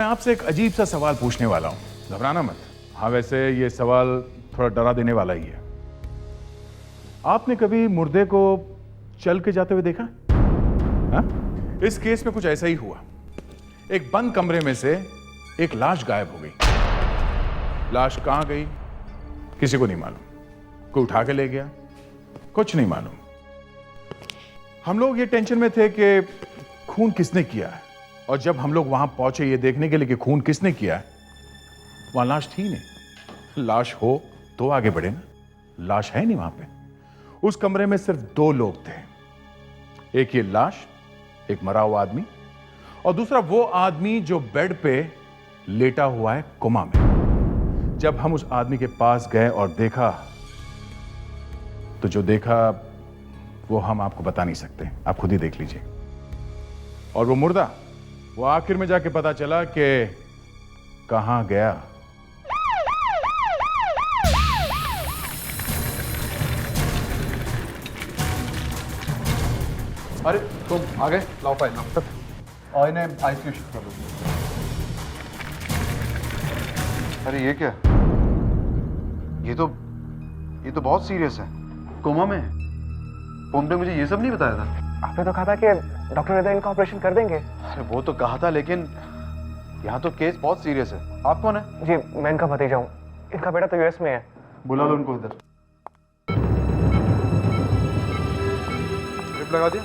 आपसे एक अजीब सा सवाल पूछने वाला हूं, घबराना मत। हाँ, वैसे ये सवाल थोड़ा डरा देने वाला ही है। आपने कभी मुर्दे को चल के जाते हुए देखा? हाँ? इस केस में कुछ ऐसा ही हुआ। एक बंद कमरे में से एक लाश गायब हो गई। लाश कहां गई किसी को नहीं मालूम। कोई उठा के ले गया, कुछ नहीं मालूम। हम लोग ये टेंशन में थे कि खून किसने किया है, और जब हम लोग वहां पहुंचे ये देखने के लिए कि खून किसने किया है, वहां लाश थी नहीं। लाश हो तो आगे बढ़े ना, लाश है नहीं वहां पे। उस कमरे में सिर्फ दो लोग थे, एक ये लाश, एक मरा हुआ आदमी, और दूसरा वो आदमी जो बेड पे लेटा हुआ है कोमा में। जब हम उस आदमी के पास गए और देखा तो जो देखा वो हम आपको बता नहीं सकते, आप खुद ही देख लीजिए। और वो मुर्दा, वो आखिर में जाके पता चला कि कहां गया। अरे तुम आ गए, लाओ फाइल लाओ और इन्हें आईसीयू शिफ्ट कर दो। अरे ये क्या? ये तो बहुत सीरियस है, कोमा में है। तुमने मुझे ये सब नहीं बताया था। आपने तो कहा था कि डॉक्टर हृदय इनका ऑपरेशन कर देंगे। अरे वो तो कहा था, लेकिन यहाँ तो केस बहुत सीरियस है। आप कौन है? जी, मैं इनका भतीजा हूँ। इनका बेटा तो यूएस में है। बुला लो उनको इधर। ड्रिप लगा दिया?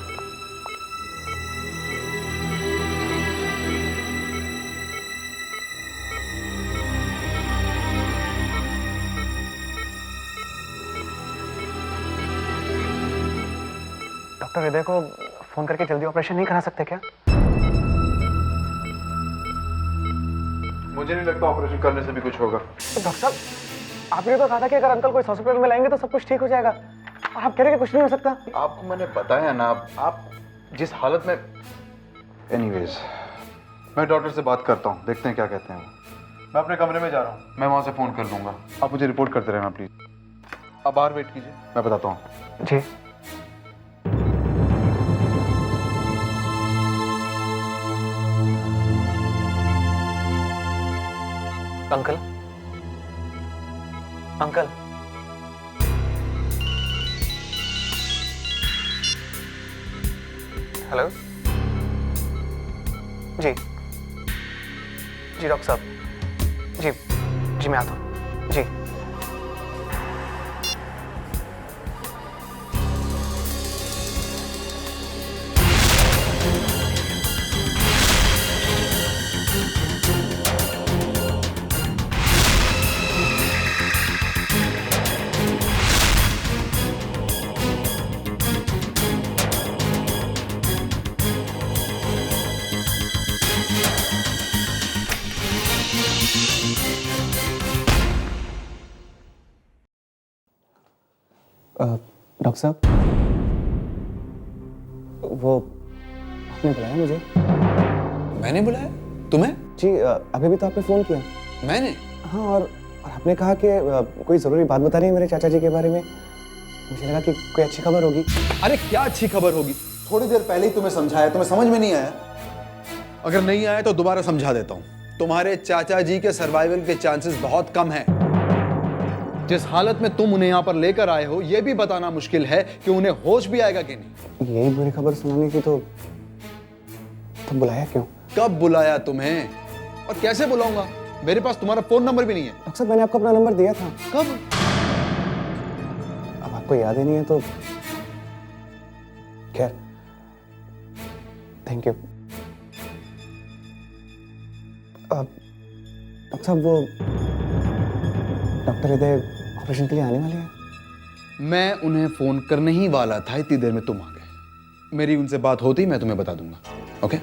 डॉक्टर हृदय को फोन करके जल्दी ऑपरेशन नहीं करा सकते क्या? मुझे नहीं लगता ऑपरेशन करने से भी कुछ होगा। तो डॉक्टर साहब, आपने तो कहा था कि अगर अंकल को इस हॉस्पिटल में लाएंगे तो सब कुछ ठीक हो जाएगा, और आप कह रहे हैं कि कुछ नहीं हो सकता। आपको मैंने बताया ना, आप जिस हालत में। एनीवेज, मैं डॉक्टर से बात करता हूँ, देखते हैं क्या कहते हैं वो। मैं अपने कमरे में जा रहा हूँ, मैं वहाँ से फ़ोन कर दूंगा। आप मुझे रिपोर्ट करते रहना प्लीज़। आप बाहर वेट कीजिए, मैं बताता हूँ। जी। Uncle, uncle, hello. जी जी डॉक्टर साहब, जी जी मैं आता हूँ। जी डॉक्टर साहब, वो आपने बुलाया मुझे? मैंने बुलाया तुम्हें? जी, अभी भी तो आपने फ़ोन किया। मैंने? हाँ, और आपने कहा कि कोई ज़रूरी बात बतानी है मेरे चाचा जी के बारे में। मुझे लगा कि कोई अच्छी खबर होगी। अरे क्या अच्छी खबर होगी? थोड़ी देर पहले ही तुम्हें समझाया, तुम्हें समझ में नहीं आया? अगर नहीं आया तो दोबारा समझा देता हूँ। तुम्हारे चाचा जी के सर्वाइवल के चांसेस बहुत कम हैं। जिस हालत में तुम उन्हें यहाँ पर लेकर आए हो, यह भी बताना मुश्किल है कि उन्हें होश भी आएगा कि नहीं। यही बुरी खबर सुनानी थी तो बुलाया क्यों? कब बुलाया तुम्हें और कैसे बुलाऊंगा? मेरे पास तुम्हारा फोन नंबर भी नहीं है। डॉक्टर साहब, मैंने आपको अपना नंबर दिया था। कब? अब आपको याद ही नहीं है तो खैर, थैंक यू। डॉक्टर साहब, वो डॉक्टर हृदय ऑपरेशन के लिए आने वाले हैं। मैं उन्हें फोन करने ही वाला था, इतनी देर में तुम आ गए। मेरी उनसे बात होती मैं तुम्हें बता दूंगा। ओके?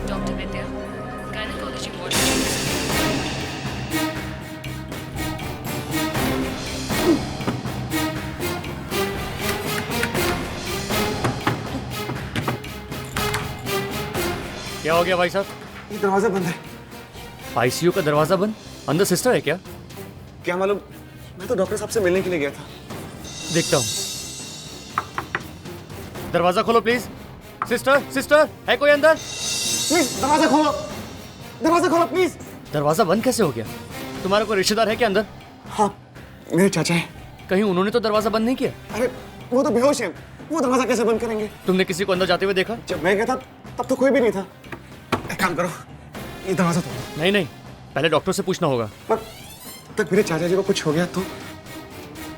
डॉक्टर विद्या, गायनेकोलॉजी वार्ड। क्या हो गया भाई साहब? ये दरवाजा बंद है। आईसीयू का दरवाजा बंद? अंदर सिस्टर है क्या? क्या मालूम, मैं तो डॉक्टर साहब से मिलने के लिए गया था। देखता हूँ। दरवाजा खोलो प्लीज। सिस्टर सिस्टर, है कोई अंदर? प्लीज दरवाजा खोलो, दरवाजा खोलो प्लीज। दरवाजा बंद कैसे हो गया? तुम्हारा कोई रिश्तेदार है क्या अंदर? हाँ, मेरे चाचा है। कहीं उन्होंने तो दरवाजा बंद नहीं किया? अरे वो तो बेहोश है, वो दरवाजा कैसे बंद करेंगे? तुमने किसी को अंदर जाते हुए देखा? जब मैं गया था तब तो कोई भी नहीं था। एक काम करो, ये दरवाजा तोड़ो। नहीं नहीं, पहले डॉक्टर से पूछना होगा। पर तब तक मेरे चाचा जी को कुछ हो गया तो?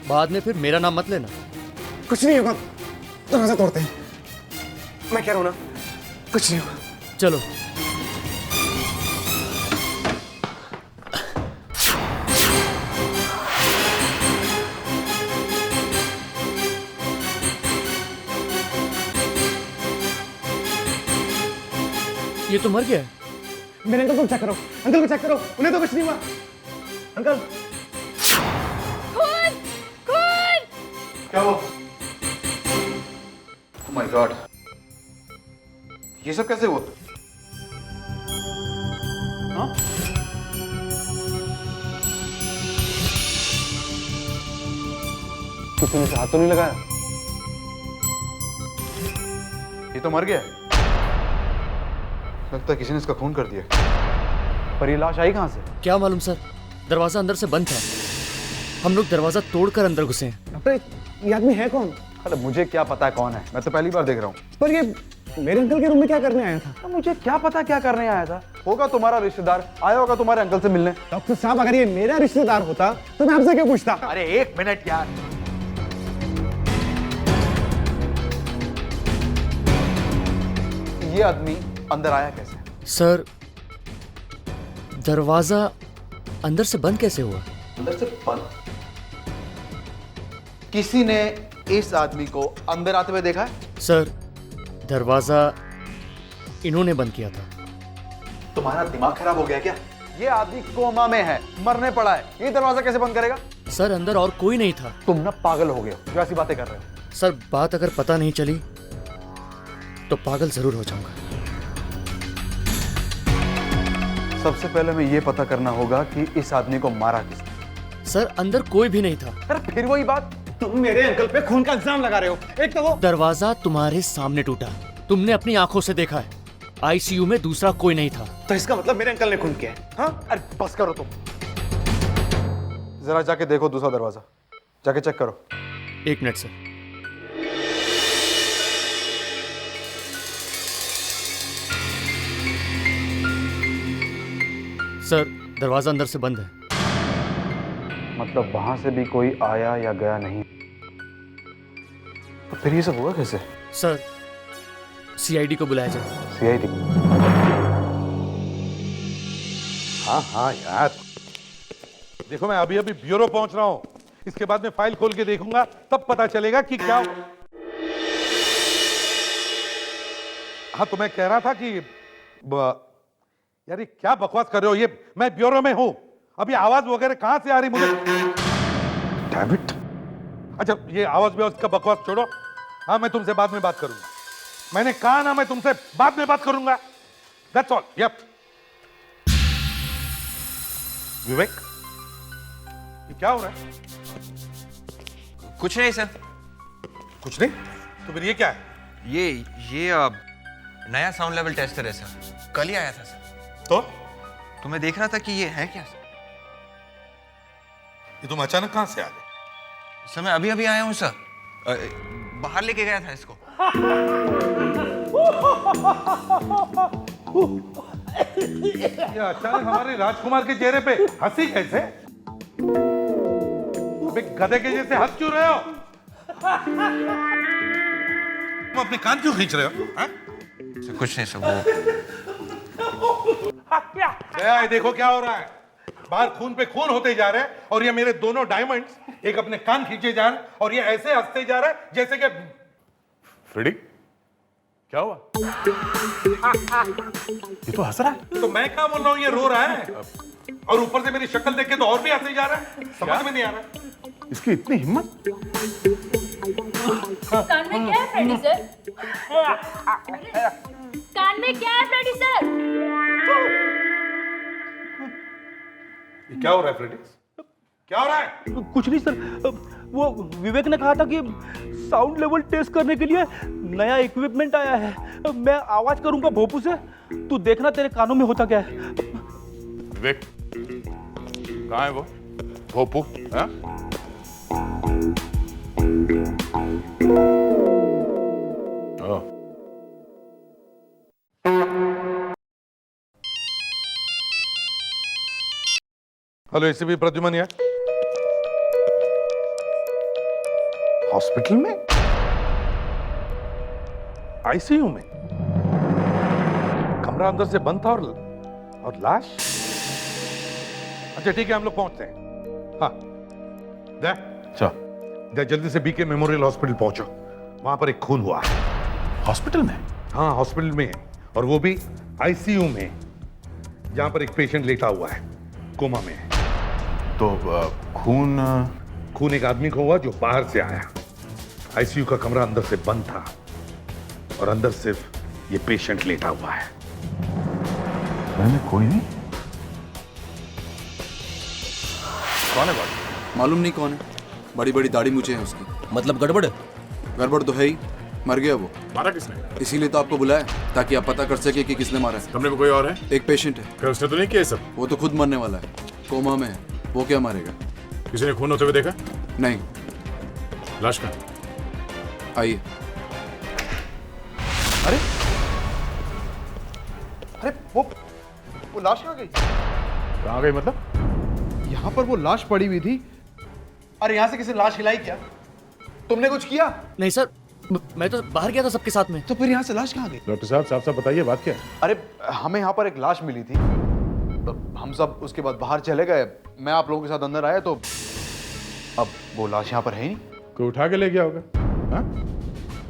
बाद में फिर मेरा नाम मत लेना। कुछ नहीं होगा, दरवाजा तोड़ते हैं। मैं कह रहा हूँ ना, कुछ नहीं होगा। चलो। ये तो मर गया है। मेरे अंकल को चेक करो, अंकल को चेक करो, उन्हें तो कुछ नहीं हुआ। अंकल खून खून। क्या हुआ? Oh my God! ये सब कैसे हुआ? हाँ? किसी ने इसे हाथ तो नहीं लगाया? ये तो मर गया। लगता है किसी ने इसका खून कर दिया। पर ये लाश आई कहाँ से? क्या मालूम सर, दरवाजा अंदर से बंद था। हम लोग दरवाजा तोड़कर अंदर घुसे हैं। डॉक्टर, ये आदमी है कौन? अरे मुझे क्या पता है कौन है, मैं तो पहली बार देख रहा हूँ। पर ये मेरे अंकल के रूम में क्या करने आया था? तो मुझे क्या पता क्या करने आया था। होगा तुम्हारा रिश्तेदार, आया होगा तुम्हारे अंकल से मिलने। डॉक्टर साहब, अगर ये मेरा रिश्तेदार होता तो मैं आपसे क्यों पूछता? अरे एक मिनट यार। ये आदमी अंदर आया कैसे? सर, दरवाजा अंदर से बंद कैसे हुआ? अंदर से बंद? किसी ने इस आदमी को अंदर आते हुए देखा है? सर, दरवाजा इन्होंने बंद किया था। तुम्हारा दिमाग खराब हो गया क्या? ये आदमी कोमा में है, मरने पड़ा है, ये दरवाजा कैसे बंद करेगा? सर, अंदर और कोई नहीं था। तुम ना पागल हो गए हो जो ऐसी बातें कर रहे हो। सर, बात अगर पता नहीं चली तो पागल जरूर हो जाऊंगा। सबसे पहले हमें ये पता करना होगा कि इस आदमी को मारा किसने। सर, अंदर कोई भी नहीं था। अरे फिर वही बात, तुम मेरे अंकल पे खून का इल्जाम लगा रहे हो। एक तो वो दरवाजा तुम्हारे सामने टूटा, तुमने अपनी आंखों से देखा है। आईसीयू में दूसरा कोई नहीं था। तो इसका मतलब मेरे अंकल ने खून किया है? हाँ? अरे बस करो तुम। जरा जाके देखो दूसरा दरवाजा, जाके चेक करो। एक मिनट सर। सर, दरवाजा अंदर से बंद है। मतलब वहां से भी कोई आया या गया नहीं। तो फिर ये सब हुआ कैसे? सर, सीआईडी को बुलाया जाए। सीआईडी? हाँ हाँ यार, देखो मैं अभी अभी ब्यूरो पहुंच रहा हूं, इसके बाद में फाइल खोल के देखूंगा, तब पता चलेगा कि क्या। हाँ, तो मैं कह रहा था कि यार ये क्या बकवास कर रहे हो? ये मैं ब्यूरो में हूं, अभी आवाज वगैरह कहां से आ रही मुझे? Damn it. अच्छा, ये आवाज का बकवास छोड़ो। हाँ, मैं तुमसे बाद में बात करूंगा। मैंने कहा ना, मैं तुमसे बाद में बात करूंगा। That's all. यप। विवेक, ये क्या हो रहा है? कुछ नहीं सर। कुछ नहीं? तो फिर ये क्या है? ये नया साउंड लेवल टेस्टर है सर, कल ही आया था सर। तो मैं देख रहा था कि ये है क्या सर। ये तुम अचानक कहां से आ गए? सर मैं अभी अभी आया हूँ सर, बाहर लेके गया था इसको। ये अचानक हमारे राजकुमार के चेहरे पे हंसी कैसे? अबे गधे के जैसे हंस क्यों रहे हो? तुम अपने कान क्यों खींच रहे हो? हाँ? सर कुछ नहीं सर, वो गया है, देखो क्या हो रहा है। बाहर खून पे खून होते जा रहे हैं और ये मेरे दोनों डायमंड्स एक अपने कान खींचे जा रहे हैं और ये ऐसे हंसते जा रहे हैं जैसे कि फ्रेडी, क्या हुआ? ये तो हंस रहा है। तो मैं क्या बोल रहा हूँ, ये रो रहा है और ऊपर से मेरी शक्ल देख के तो और भी हंसे जा रहा है। समझ में नहीं आ रहा इसकी इतनी हिम्मत। कान में क्या है फ्रेडी सर? कान में क्या है फ्रेडी सर? ये क्या हो रहा है फ्रेडी? क्या हो रहा है? कुछ नहीं सर, वो विवेक ने कहा था कि साउंड लेवल टेस्ट करने के लिए नया इक्विपमेंट आया है। मैं आवाज करूंगा भोपू से, तू देखना तेरे कानों में होता क्या है। विवेक, कहाँ है वो भोपू? हाँ? ओह। हेलो, एसीपी प्रद्युमन है। हॉस्पिटल में? आईसीयू में? कमरा अंदर से बंद था और लाश? अच्छा ठीक है, हम लोग पहुंचते हैं। हाँ दे जल्दी से बीके मेमोरियल हॉस्पिटल पहुंचो। वहां पर एक खून हुआ है। हॉस्पिटल में? हाँ हॉस्पिटल में है, और वो भी आईसीयू में, जहां पर एक पेशेंट लेटा हुआ है, कोमा में है। तो खून एक आदमी को हुआ जो बाहर से आया। आईसीयू का कमरा अंदर से बंद था और अंदर सिर्फ ये पेशेंट लेटा हुआ है। मैंने कोई नहीं। कौन है बात? मालूम नहीं कौन है, बड़ी बड़ी दाढ़ी मूछें हैं उसकी। मतलब गड़बड़? गड़बड़ तो है ही, मर गया वो। मारा किसने? इसीलिए तो आपको बुलाया, ताकि आप पता कर सके कि किसने मारा है। कमरे में कोई और है? एक पेशेंट है। क्या उसने तो नहीं किया सब? वो तो खुद मरने वाला है, कोमा में है। वो क्या मारेगा? किसी ने खून होते हुए देखा? नहीं। लाश का? आइए। अरे अरे वो लाश कहाँ गई? कहाँ गई मतलब? यहाँ पर वो लाश पड़ी हुई थी। अरे यहाँ से किसी ने लाश हिलाई क्या? तुमने कुछ किया? नहीं सर, मैं तो बाहर गया था सबके साथ में। तो फिर यहाँ से लाश कहाँ गई? डॉक्टर साहब, साफ साफ बताइए बात क्या है? अरे हमें यहाँ पर एक लाश मिली थी, तो हम सब उसके बाद बाहर चले गए। मैं आप लोगों के साथ अंदर आया, तो अब वो लाश यहाँ पर है ही नहीं। कोई उठा के ले गया होगा? हाँ?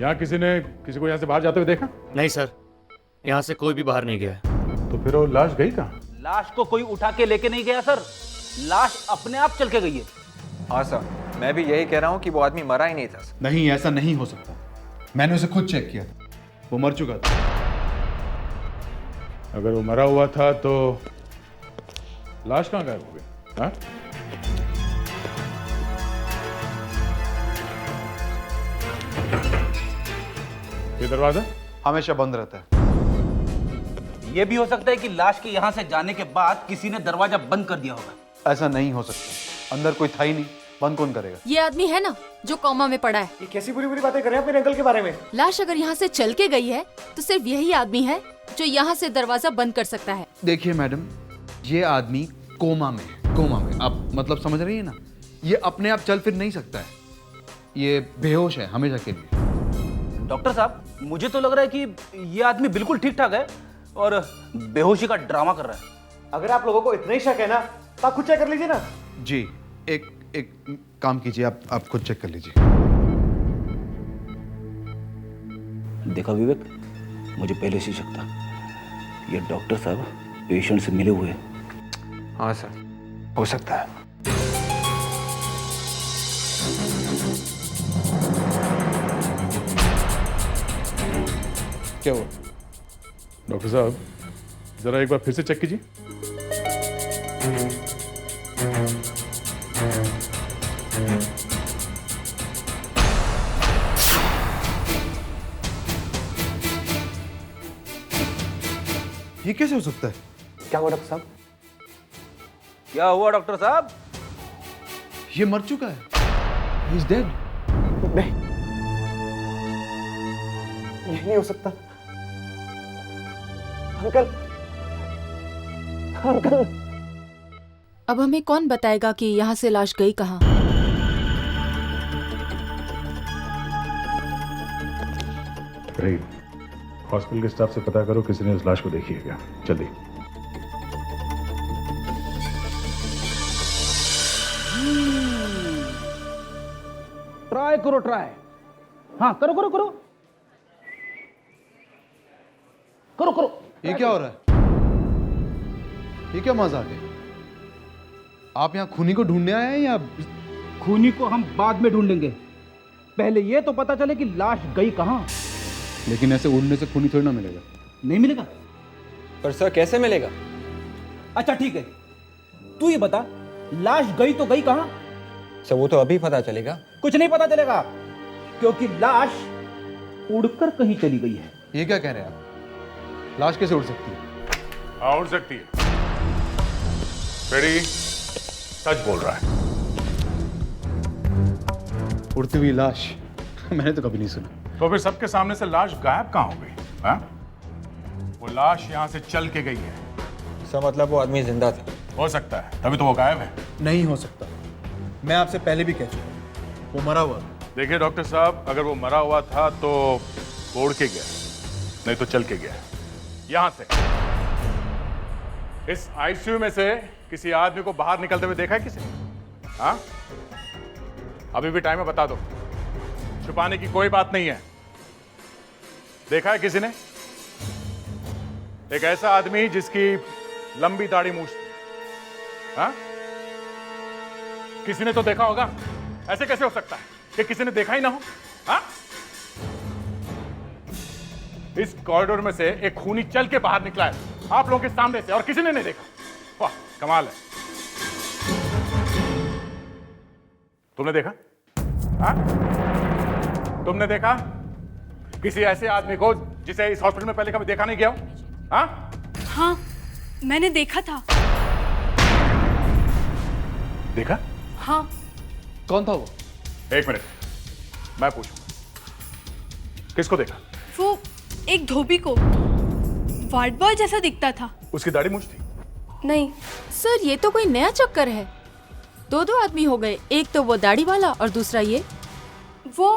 यहाँ किसी ने किसी को यहाँ से बाहर जाते हुए देखा? नहीं सर, यहाँ से कोई भी बाहर नहीं गया। तो फिर वो लाश गई कहाँ? लाश को कोई उठा के लेके नहीं गया सर, लाश अपने आप चल के गई है। हाँ सर, मैं भी यही कह रहा हूँ कि वो आदमी मरा ही नहीं था। नहीं, ऐसा नहीं हो सकता। मैंने उसे खुद चेक किया था, वो मर चुका था। अगर वो मरा हुआ था तो लाश कहाँ गायब हो गई? हाँ? ये दरवाजा हमेशा बंद रहता है। ये भी हो सकता है कि लाश के यहाँ से जाने के बाद किसी ने दरवाजा बंद कर दिया होगा। ऐसा नहीं हो सकता, अंदर कोई था ही नहीं, बंद कौन करेगा? ये आदमी है ना जो कोमा में पड़ा है। ये कैसी बुरी बुरी बातें कर रहे हैं अपने अंकल के बारे में? लाश अगर यहाँ से चल के गई है तो सिर्फ यही आदमी है जो यहाँ से दरवाजा बंद कर सकता है। देखिए मैडम, ये आदमी कोमा में है। कोमा में, आप मतलब समझ रही है ना? ये अपने आप चल फिर नहीं सकता है, ये बेहोश है हमेशा के लिए। डॉक्टर साहब, मुझे तो लग रहा है कि ये आदमी बिल्कुल ठीक ठाक है और बेहोशी का ड्रामा कर रहा है। अगर आप लोगों को इतना ही शक है ना, तो आप खुद चेक कर लीजिए ना। जी, एक काम कीजिए, आप खुद चेक कर लीजिए। देखा विवेक, मुझे पहले से शक था, ये डॉक्टर साहब पेशेंट से मिले हुए हैं। हाँ सर, हो सकता है। क्या हुआ? डॉक्टर साहब, जरा एक बार फिर से चेक कीजिए। ये कैसे हो सकता है? क्या हुआ डॉक्टर साहब? क्या हुआ डॉक्टर साहब? ये मर चुका है। He is dead. नहीं, ये नहीं हो सकता। Uncle, uncle. अब हमें कौन बताएगा कि यहाँ से लाश गई कहाँ? रही हॉस्पिटल के स्टाफ से पता करो किसी ने उस लाश को देखी है क्या, जल्दी। ट्राई करो, ट्राई। हाँ, करो करो करो करो करो। ये क्या हो रहा है? ये क्या मजाक है? आप यहाँ खूनी को ढूंढने आए हैं या? खूनी को हम बाद में ढूंढेंगे, पहले ये तो पता चले कि लाश गई कहाँ। लेकिन ऐसे उड़ने से खूनी थोड़ी ना मिलेगा। नहीं मिलेगा? पर सर कैसे मिलेगा? अच्छा ठीक है, तू ये बता, लाश गई तो गई कहाँ? सर वो तो अभी पता चलेगा। कुछ नहीं पता चलेगा, क्योंकि लाश उड़कर कहीं चली गई है। ये क्या कह रहे हैं आप? लाश कैसे उड़ सकती है? हाँ उड़ सकती है। बेड़ी सच बोल रहा है। उड़ती हुई लाश मैंने तो कभी नहीं सुना। तो फिर सबके सामने से लाश गायब कहाँ हो गई? हाँ? वो लाश यहाँ से चल के गई है। सर मतलब वो आदमी जिंदा था। हो सकता है, तभी तो वो गायब है। नहीं हो सकता, मैं आपसे पहले भी कह चुका हूं, वो मरा हुआ। देखिए डॉक्टर साहब, अगर वो मरा हुआ था तो वो उड़ के गया, नहीं तो चल के गया। यहां से इस आईसीयू में से किसी आदमी को बाहर निकलते हुए देखा है किसी ने? हाँ? अभी भी टाइम है, बता दो। छुपाने की कोई बात नहीं है। देखा है किसी ने? एक ऐसा आदमी जिसकी लंबी दाढ़ी मूछ थी। हाँ? किसी ने तो देखा होगा। ऐसे कैसे हो सकता है कि किसी ने देखा ही ना हो? हाँ? इस कॉरिडोर में से एक खूनी चल के बाहर निकला है आप लोगों के सामने से, और किसी ने नहीं देखा। वाह, कमाल है। तुमने देखा? हाँ? तुमने देखा किसी ऐसे आदमी को जिसे इस हॉस्पिटल में पहले कभी देखा नहीं गया हो? हाँ? हाँ, मैंने देखा था। देखा? हाँ। कौन था वो? एक मिनट, मैं पूछूं। किसको देखा? वो एक धोबी को, वार्ड बॉय जैसा दिखता था। उसकी दाढ़ी मूछ थी? नहीं सर, ये तो कोई नया चक्कर है। दो आदमी हो गए, एक तो वो दाढ़ी वाला और दूसरा ये। वो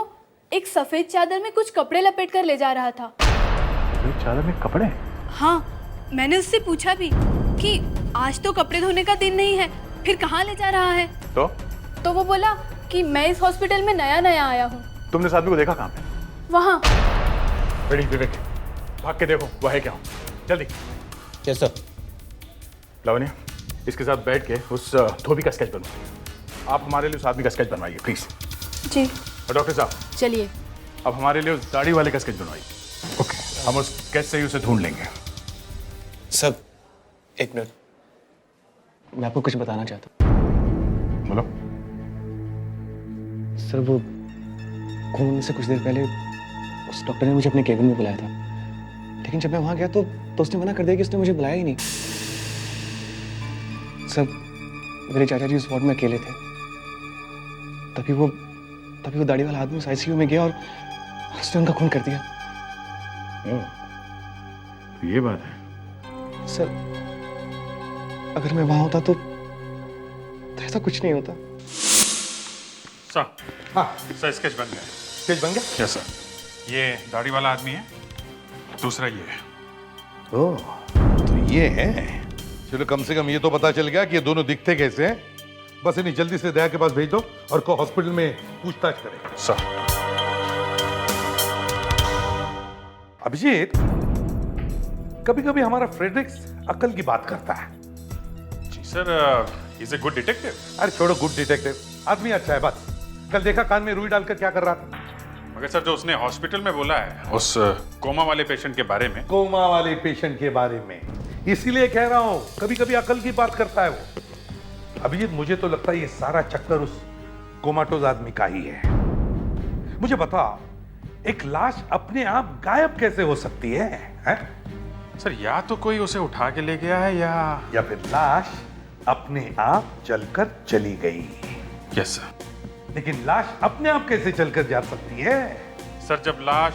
एक सफेद चादर में कुछ कपड़े लपेट कर ले जा रहा था। चादर में कपड़े? हाँ, मैंने उससे पूछा भी कि आज तो कपड़े धोने का दिन नहीं है, फिर कहाँ ले जा रहा है? तो वो बोला कि मैं इस हॉस्पिटल में नया आया हूँ। तुमने इस आदमी को देखा कहाँ पे? वहाँ। बेटी विवेक, भाग के देखो वो है क्या। जल्दी। Yes sir. लावण्या, इसके साथ बैठ के उस धोबी का स्केच बनवाइए। आप हमारे लिए उस आदमी का स्केच बनवाइए प्लीज। जी। और डॉक्टर साहब, चलिए। अब हमारे लिए उस दाढ़ी वाले का स्केच बनवाइए। ओके, हम उस स्केच से ही उसे ढूंढ लेंगे। सर एक मिनट, मैं आपको कुछ बताना चाहता हूँ। बोलो। सर वो खून होने से कुछ देर पहले उस डॉक्टर ने मुझे अपने केबिन में बुलाया था, लेकिन जब मैं वहां गया तो उसने मना कर दिया कि उसने मुझे बुलाया ही नहीं। सर मेरे चाचा जी उस वार्ड में अकेले थे, तभी वो दाढ़ी वाला आदमी उस आईसीयू में गया और उसने उनका खून कर दिया। ये बात है। सर अगर मैं वहां होता तो ऐसा कुछ नहीं होता। सर, हाँ सर, स्केच बन गया। स्केच बन गया? Yes sir. ये दाढ़ी वाला आदमी है, दूसरा ये है। ओह, तो ये है। चलो, कम से कम ये तो पता चल गया कि ये दोनों दिखते कैसे हैं। बस इन्हें जल्दी से दया के पास भेज दो और को हॉस्पिटल में पूछताछ करें। सर। अभिजीत, कभी कभी हमारा फ्रेडरिक्स अक्ल की बात करता है। जी sir, is a good detective. अरे छोड़ो गुड डिटेक्टिव, आदमी अच्छा है बस। कल देखा कान में रुई डालकर क्या कर रहा था। मगर सर, जो उसने हॉस्पिटल में बोला है उस कोमा वाले पेशेंट के बारे में। कोमा वाले पेशेंट के बारे में, इसीलिए कह रहा हूं कभी कभी अकल की बात करता है वो। अभिजीत, मुझे तो लगता है ये सारा चक्कर उस कोमाटोज आदमी का ही है। मुझे बता, एक लाश अपने आप गायब कैसे हो सकती है, हैं? सर, या तो कोई उसे उठा के ले गया है या फिर लाश अपने आप चलकर चली गई। Yes sir. लेकिन लाश अपने आप कैसे चलकर जा सकती है? सर, जब लाश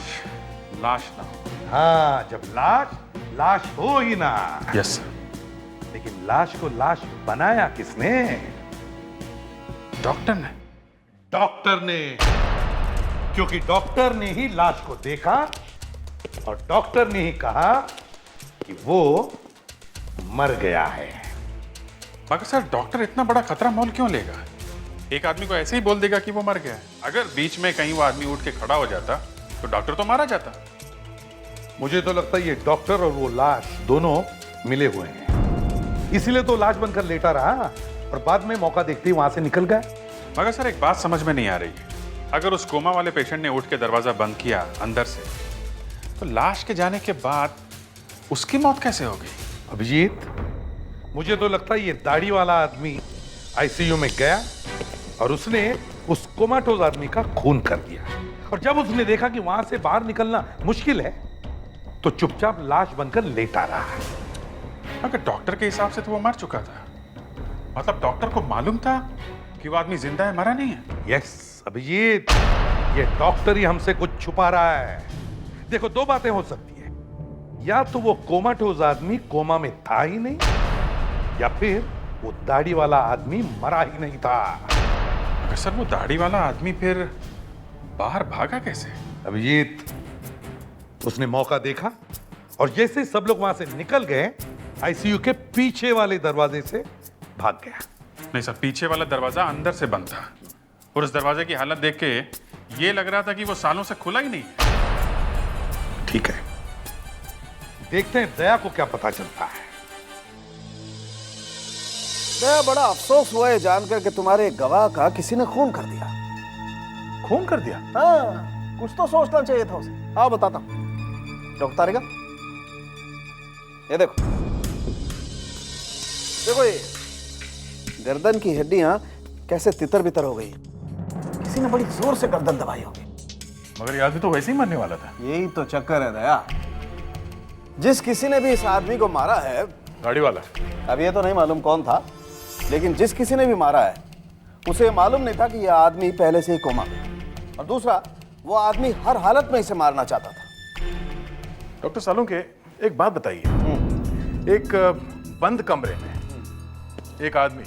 ना हो। हाँ, जब लाश हो ही ना। Yes sir. लेकिन लाश को लाश बनाया किसने? डॉक्टर ने। डॉक्टर ने, क्योंकि डॉक्टर ने ही लाश को देखा और डॉक्टर ने ही कहा कि वो मर गया है। मगर सर, डॉक्टर इतना बड़ा खतरा मोल क्यों लेगा? एक आदमी को ऐसे ही बोल देगा कि वो मर गया है। अगर बीच में कहीं वो आदमी उठ के खड़ा हो जाता तो डॉक्टर तो मारा जाता। मुझे तो लगता है ये डॉक्टर और वो लाश दोनों मिले हुए हैं, इसीलिए तो लाश बनकर लेटा रहा और बाद में मौका देखते ही वहां से निकल गया। मगर सर, एक बात समझ में नहीं आ रही है। अगर उस कोमा वाले पेशेंट ने उठ के दरवाजा बंद किया अंदर से, तो लाश के जाने के बाद उसकी मौत कैसे हो गई? अभिजीत, मुझे तो लगता है ये दाढ़ी वाला आदमी आईसीयू में गया, और उसने उस कोमाटोज आदमी का खून कर दिया। और जब उसने देखा कि वहां से बाहर निकलना मुश्किल है तो चुपचाप लाश बनकर लेटा रहा है। अगर डॉक्टर के हिसाब से तो वो मर चुका था, मतलब डॉक्टर को मालूम था कि वो आदमी जिंदा है, मरा नहीं है। यस अभिजीत, ये डॉक्टर ही हमसे कुछ छुपा रहा है। देखो, दो बातें हो सकती है, या तो वो कोमाटोज आदमी कोमा में था ही नहीं, या फिर वो दाढ़ी वाला आदमी मरा ही नहीं था। अगर सर वो दाढ़ी वाला आदमी फिर बाहर भागा कैसे? अभिजीत, उसने मौका देखा और जैसे सब लोग वहां से निकल गए, आईसीयू के पीछे वाले दरवाजे से भाग गया। नहीं सर, पीछे वाला दरवाजा अंदर से बंद था और उस दरवाजे की हालत देख के ये लग रहा था कि वो सालों से खुला ही नहीं। ठीक है, देखते हैं दया को क्या पता चलता है। दया, बड़ा अफसोस हुआ है जानकर कि तुम्हारे गवाह का किसी ने खून कर दिया। खून कर दिया? हाँ, कुछ तो सोचना चाहिए था उसे। हाँ, बताता हूं। डॉक्टर तारिका, ये देखो, देखो ये गर्दन की हड्डियां कैसे तितर बितर हो गई। किसी ने बड़ी जोर से गर्दन दबाई होगी। मगर ये आदमी तो वैसे ही मरने वाला था। यही तो चक्कर है दया। जिस किसी ने भी इस आदमी को मारा है, गाड़ी वाला, अब ये तो नहीं मालूम कौन था, लेकिन जिस किसी ने भी मारा है उसे मालूम नहीं था कि यह आदमी पहले से ही कोमा में। और दूसरा, वो आदमी हर हालत में इसे मारना चाहता था। डॉक्टर सालुंके, एक बात बताइए, एक बंद कमरे में एक आदमी,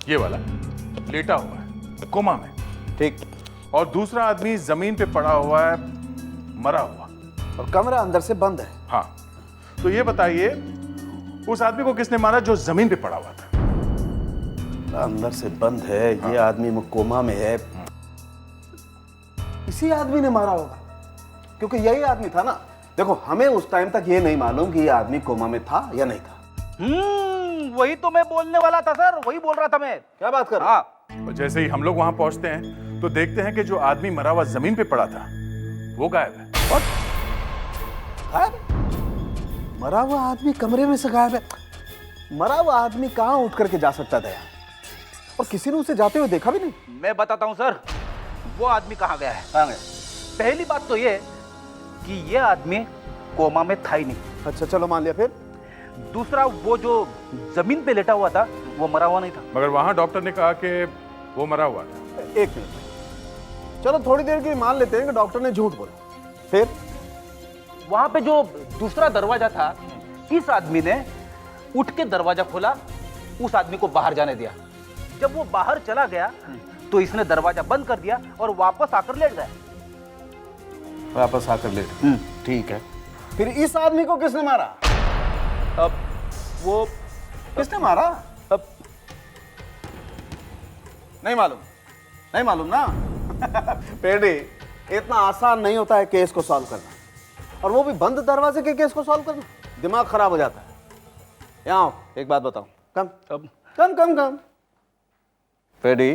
ये वाला, लेटा हुआ है कोमा में, ठीक, और दूसरा आदमी जमीन पे पड़ा हुआ है मरा हुआ, और कमरा अंदर से बंद है। हाँ, तो ये बताइए उस आदमी को किसने मारा जो जमीन पे पड़ा हुआ था? अंदर से बंद है, ये आदमी कोमा में है, इसी आदमी ने मारा होगा, क्योंकि यही आदमी था ना। देखो, हमें उस टाइम तक ये नहीं मालूम कि ये आदमी कोमा में था या नहीं था। वही तो मैं बोलने वाला था सर, वही बोल रहा था मैं। क्या बात कर रहे हो? और जैसे ही हम लोग वहां पहुंचते हैं तो देखते हैं कि जो आदमी मरा हुआ जमीन पे पड़ा था वो गायब है। गायब? मरा हुआ आदमी कमरे में से गायब है? मरा हुआ आदमी कहां उठ करके जा सकता था यार? और किसी ने उसे जाते हुए देखा भी नहीं। मैं बताता हूं सर, वो आदमी कहाँ गया है। कहां गया? पहली बात तो ये कि ये आदमी कोमा में था ही नहीं। अच्छा, चलो मान लिया। फिर दूसरा, वो जो जमीन पे लेटा हुआ था वो मरा हुआ नहीं था। मगर वहां डॉक्टर ने कहा कि वो मरा हुआ था। एक मिनट, चलो थोड़ी देर के लिए मान लेते हैं कि डॉक्टर ने झूठ बोला। फिर वहां पे जो दूसरा दरवाजा था, इस आदमी ने उठ के दरवाजा खोला, उस आदमी को बाहर जाने दिया। जब वो बाहर चला गया तो इसने दरवाजा बंद कर दिया और वापस आकर लेट गया। वापस आकर लेट? ठीक है। फिर इस आदमी को किसने मारा? अब वो किसने मारा? अब नहीं मालूम? नहीं मालूम ना? पेडी, इतना आसान नहीं होता है केस को सॉल्व करना, और वो भी बंद दरवाजे के केस को सॉल्व करना। दिमाग खराब हो जाता है। यहाँ आओ, एक बात बताओ। कम कम कम कम। पेडी,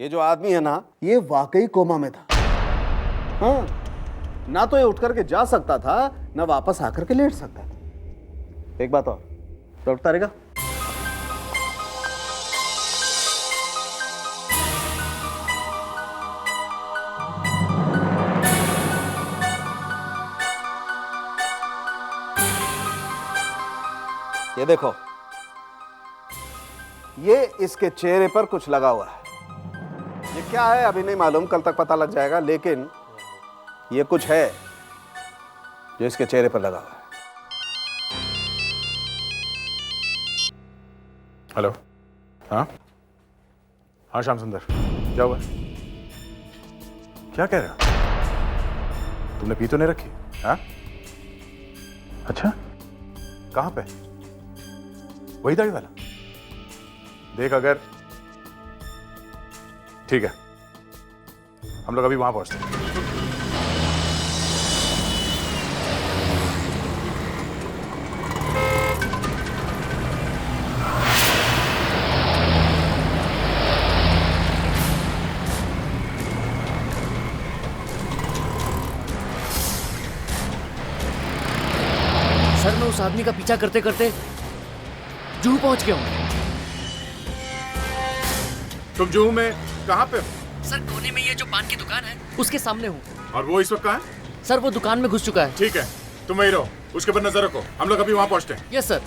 ये जो आदमी है ना, ये वाकई कोमा में था। हाँ, ना तो ये उठ करके जा सकता था, ना वापस आकर के लेट सकता था। एक बात और, डॉक्टर तारिका, ये देखो, ये इसके चेहरे पर कुछ लगा हुआ है। ये क्या है अभी नहीं मालूम, कल तक पता लग जाएगा, लेकिन ये कुछ है जो इसके चेहरे पर लगा हुआ है। हेलो, हाँ हाँ श्याम सुंदर, क्या हुआ? क्या कह रहे हो? तुमने पी तो नहीं रखी? हाँ, अच्छा, कहां पे? वही दाढ़ी वाला? देख, अगर ठीक है, हम लोग अभी वहां पहुंचते हैं। सर, मैं उस आदमी का पीछा करते करते जूहू पहुंच गया हूं। तुम जुहू में कहाँ पे हो? सर कोने में ये जो पान की दुकान है उसके सामने हूँ। और वो इस वक्त कहाँ है? सर वो दुकान में घुस चुका है। ठीक है, तुम वहीं रहो, उसके ऊपर नजर रखो, हम लोग अभी वहाँ पहुँचते हैं। Yes sir.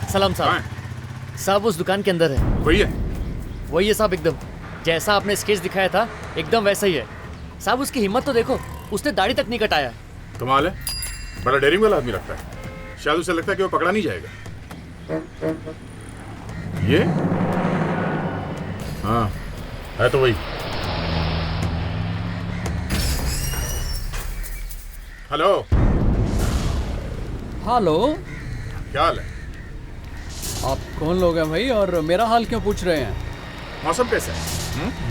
सलाम साहब। साहब उस दुकान के अंदर है। वही है? वही है साहब, एकदम जैसा आपने स्केच दिखाया था एकदम वैसा ही है। साहब उसकी हिम्मत तो देखो, उसने दाढ़ी तक नहीं कटाया। कमाल है, बड़ा डेयरिंग वाला आदमी लगता है। शायद उसे लगता है कि वो पकड़ा नहीं जाएगा। ये हाँ है तो वही। हेलो। हेलो, क्या हाल है? आप कौन लोग हैं भाई, और मेरा हाल क्यों पूछ रहे हैं? मौसम कैसा है?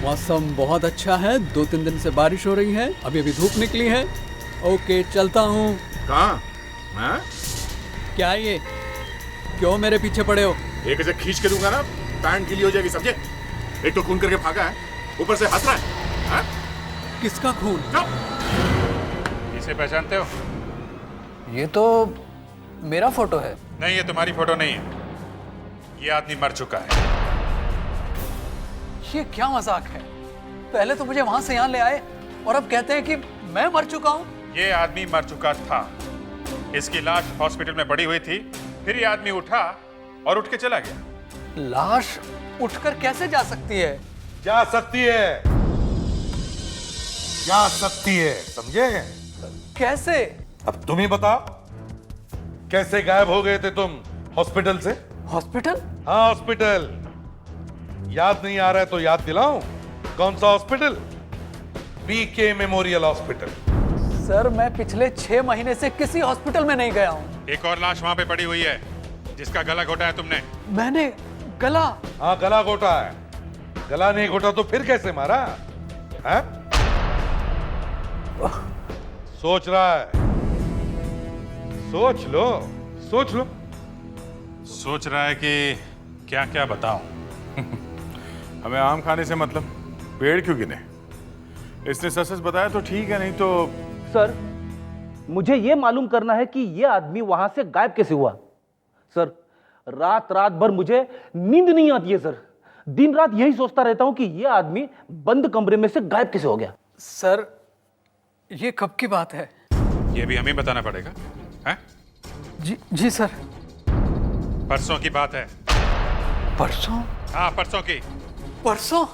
मौसम बहुत अच्छा है, 2-3 दिन से बारिश हो रही है, अभी अभी धूप निकली है। ओके, चलता हूँ। कहाँ? हाँ? क्या ये, क्यों मेरे पीछे पड़े हो? एक ऐसे खींच के दूंगा ना, पैंट गीली हो जाएगी, समझे? एक तो खून करके भागा है, ऊपर से हंस रहा है। हाँ? किसका खून? इसे पहचानते हो? ये तो मेरा फोटो है। नहीं, ये तुम्हारी फोटो नहीं है। ये आदमी मर चुका है। ये क्या मजाक है? पहले तो मुझे वहां से यहाँ ले आए और अब कहते हैं कि मैं मर चुका हूँ। ये आदमी मर चुका था। इसकी लाश हॉस्पिटल में पड़ी हुई थी, फिर ये आदमी उठा और उठ के चला गया। लाश उठकर कैसे जा सकती है? जा सकती है, जा सकती है, समझे? कैसे? अब तुम ही बताओ, कैसे गायब हो गए थे तुम हॉस्पिटल से? हॉस्पिटल? हाँ हॉस्पिटल। याद नहीं आ रहा है तो याद दिलाऊं? कौन सा hospital? BK memorial hospital. Sir मैं पिछले 6 महीने से किसी हॉस्पिटल में नहीं गया हूँ। एक और लाश वहां पे पड़ी हुई है, जिसका गला घोटा है तुमने। मैंने गला? हाँ गला घोटा है। गला नहीं घोटा तो फिर कैसे मारा है? सोच रहा है? सोच लो, सोच लो। सोच रहा है कि क्या क्या बताऊं। हमें आम खाने से मतलब, पेड़ क्यों गिने? इसने सच सच बताया तो ठीक है, नहीं तो। सर मुझे यह मालूम करना है कि यह आदमी वहां से गायब कैसे हुआ। सर रात रात भर मुझे नींद नहीं आती है सर, दिन रात यही सोचता रहता हूं कि यह आदमी बंद कमरे में से गायब कैसे हो गया। सर ये कब की बात है? ये भी हमें बताना पड़ेगा है? जी सर। परसों की बात है। परसों? हाँ परसों की। परसों?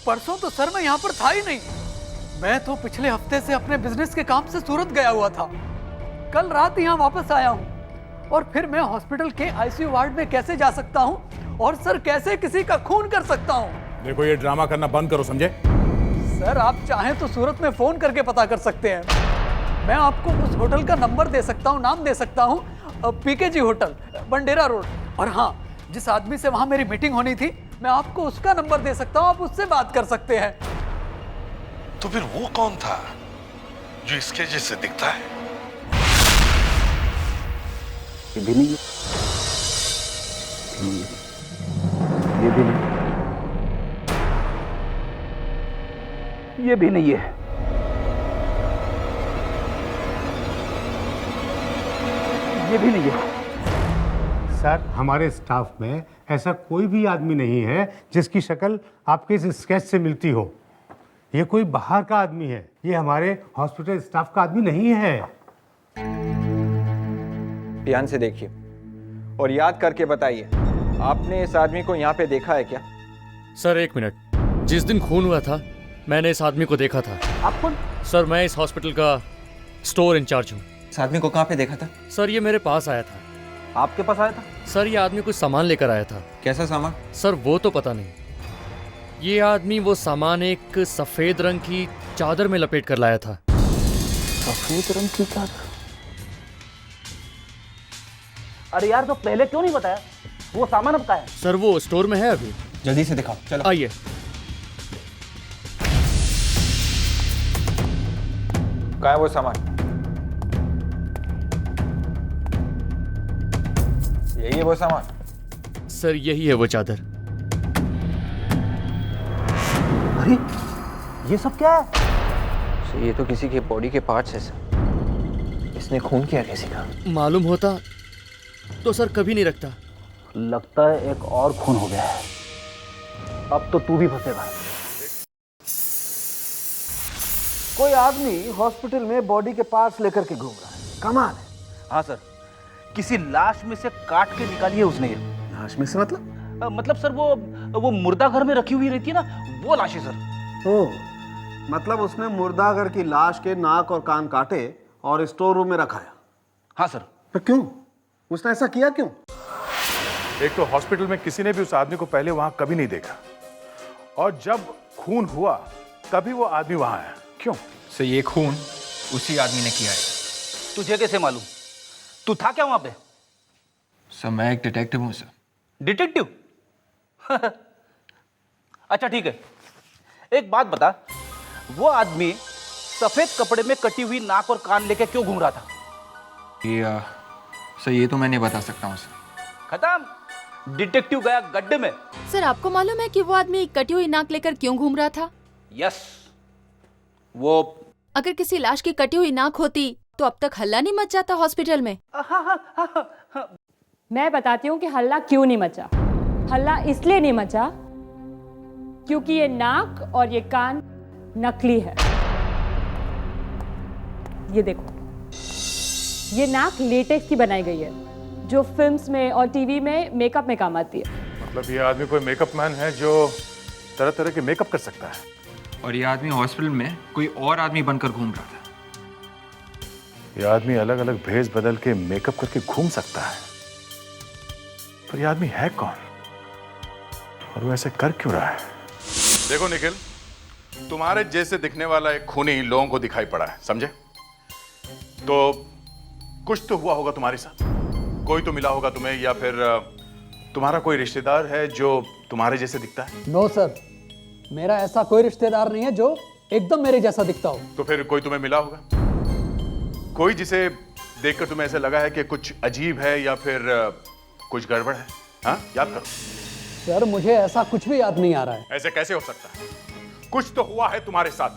परसों तो सर मैं यहाँ पर था ही नहीं। मैं तो पिछले हफ्ते से अपने बिजनेस के काम से सूरत गया हुआ था। कल रात यहाँ वापस आया हूँ और फिर मैं हॉस्पिटल के आईसीयू वार्ड में कैसे जा सकता हूँ और सर कैसे किसी का खून कर सकता हूँ? देखो ये ड्रामा करना बंद करो, समझे? सर आप चाहें तो सूरत में फोन करके पता कर सकते हैं। मैं आपको उस होटल का नंबर दे सकता हूँ, नाम दे सकता हूँ, पीकेजी होटल, बंडेरा रोड। और हाँ, जिस आदमी से वहां मेरी मीटिंग होनी थी मैं आपको उसका नंबर दे सकता हूँ, आप उससे बात कर सकते हैं। तो फिर वो कौन था जो इसके जैसे दिखता है? ये भी नहीं है, ये भी नहीं, ये भी नहीं है, ये भी नहीं है। सर हमारे स्टाफ में ऐसा कोई भी आदमी नहीं है जिसकी शक्ल आपके इस स्केच से मिलती हो। ये कोई बाहर का आदमी है, ये हमारे हॉस्पिटल स्टाफ का आदमी नहीं है। ध्यान से देखिए और याद करके बताइए, आपने इस आदमी को यहाँ पे देखा है क्या? सर एक मिनट, जिस दिन खून हुआ था मैंने इस आदमी को देखा था। आप कौन? सर मैं इस हॉस्पिटल का स्टोर इंचार्ज हूँ। इस आदमी को कहाँ पे देखा था? सर ये मेरे पास आया था। आपके पास आया था? सर ये आदमी कुछ सामान लेकर आया था। कैसा सामान? सर वो तो पता नहीं। ये आदमी वो सामान एक सफेद रंग की चादर में लपेट कर लाया था। सफेद रंग की चादर? अरे यार तो पहले क्यों नहीं बताया? वो सामान अब कहाँ है? सर वो स्टोर में है अभी। जल्दी से दिखाओ, चलो आइए। कहाँ है वो सामान? यही है वो सामान? सर यही है वो चादर। अरे ये सब क्या है? सर ये तो किसी के बॉडी के पार्ट्स है सर। इसने खून किया किसी का। मालूम होता तो सर कभी नहीं रखता। लगता है एक और खून हो गया है। अब तो तू भी फंसेगा। कोई आदमी हॉस्पिटल में बॉडी के पार्ट्स लेकर के घूम रहा है, कमाल है। हाँ सर, किसी लाश में से काट के निकाली है उसने ये। लाश में से मतलब? मतलब सर वो मुर्दा घर में रखी हुई रहती है ना, वो लाश है सर। ओ, मतलब उसने मुर्दागर की लाश के नाक और कान काटे और स्टोर रूम में रखाया। हाँ सर। तो क्यों? उसने ऐसा किया क्यों? एक तो हॉस्पिटल में किसी ने भी उस आदमी को पहले वहां कभी नहीं देखा, और जब खून हुआ तभी वो आदमी वहां आया। क्यों? सर ये खून उसी आदमी ने किया है। तुझे कैसे मालूम? तू था क्या वहां पे? सर मैं एक डिटेक्टिव हूं सर। डिटेक्टिव? अच्छा ठीक है, एक बात बता, वो आदमी सफेद कपड़े में कटी हुई नाक और कान लेके क्यों घूम रहा था? ये सर ये तो मैं नहीं बता सकता हूँ सर। खत्म, डिटेक्टिव गया गड्ढे में। सर आपको मालूम है कि वो आदमी कटी हुई नाक लेकर क्यों घूम रहा था? यस, वो अगर किसी लाश की कटी हुई नाक होती तो अब तक हल्ला नहीं मच जाता हॉस्पिटल में। मैं बताती हूँ कि हल्ला क्यों नहीं मचा। हल्ला इसलिए नहीं मचा क्योंकि ये नाक और ये कान नकली है। ये देखो, ये नाक लेटेक्स की बनाई गई है, जो फिल्म्स में और टीवी में मेकअप में काम आती है। मतलब ये आदमी कोई मेकअप मैन है जो तरह तरह के मेकअप कर सकता है। और ये आदमी हॉस्पिटल में कोई और आदमी बनकर घूम रहा था। ये आदमी अलग अलग भेष बदल के मेकअप करके घूम सकता है, पर ये आदमी है कौन और वो ऐसे कर क्यों रहा है? देखो निखिल, तुम्हारे जैसे दिखने वाला एक खूनी लोगों को दिखाई पड़ा है, समझे? तो कुछ तो हुआ होगा तुम्हारे साथ, कोई तो मिला होगा तुम्हें, या फिर तुम्हारा कोई रिश्तेदार है जो तुम्हारे जैसे दिखता है। नो सर, मेरा ऐसा कोई रिश्तेदार नहीं है जो एकदम मेरे जैसा दिखता हो। तो फिर कोई तुम्हें मिला होगा, कोई जिसे देखकर तुम्हें ऐसा लगा है कि कुछ अजीब है या फिर कुछ गड़बड़ है। हाँ, याद करो। सर मुझे ऐसा कुछ भी याद नहीं आ रहा है। ऐसे कैसे हो सकता है? कुछ तो हुआ है तुम्हारे साथ।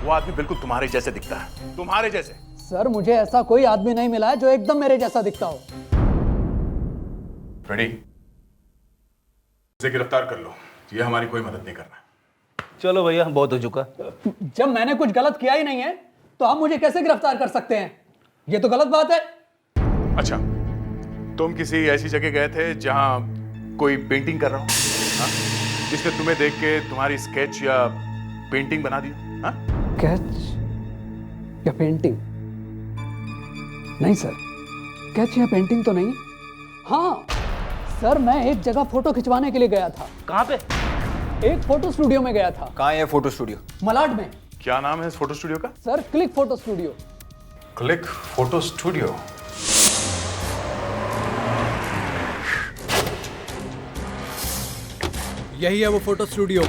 वो आदमी बिल्कुल तुम्हारे जैसे दिखता है, तुम्हारे जैसे। सर मुझे ऐसा कोई आदमी नहीं मिला है जो एकदम मेरे जैसा दिखता हो। फ्रेडी, इसे गिरफ्तार कर लो, ये हमारी कोई मदद नहीं करना। चलो भैया, बहुत हो चुका। जब मैंने कुछ गलत किया ही नहीं है तो आप मुझे कैसे गिरफ्तार कर सकते हैं? ये तो गलत बात है। अच्छा, तुम किसी ऐसी जगह गए थे जहां कोई पेंटिंग कर रहा हो, हाँ? जिसने तुम्हें देख के तुम्हारी स्केच या पेंटिंग बना दी? हाँ? स्केच या पेंटिंग? नहीं सर, स्केच या पेंटिंग तो नहीं। हाँ सर, मैं एक जगह फोटो खिंचवाने के लिए गया था। कहाँ पे? एक फोटो स्टूडियो में गया था। कहाँ है फोटो स्टूडियो? मलाड में। क्या नाम है इस फोटो स्टूडियो का? Sir click photo studio. Click photo studio. यही है वो फोटो स्टूडियो।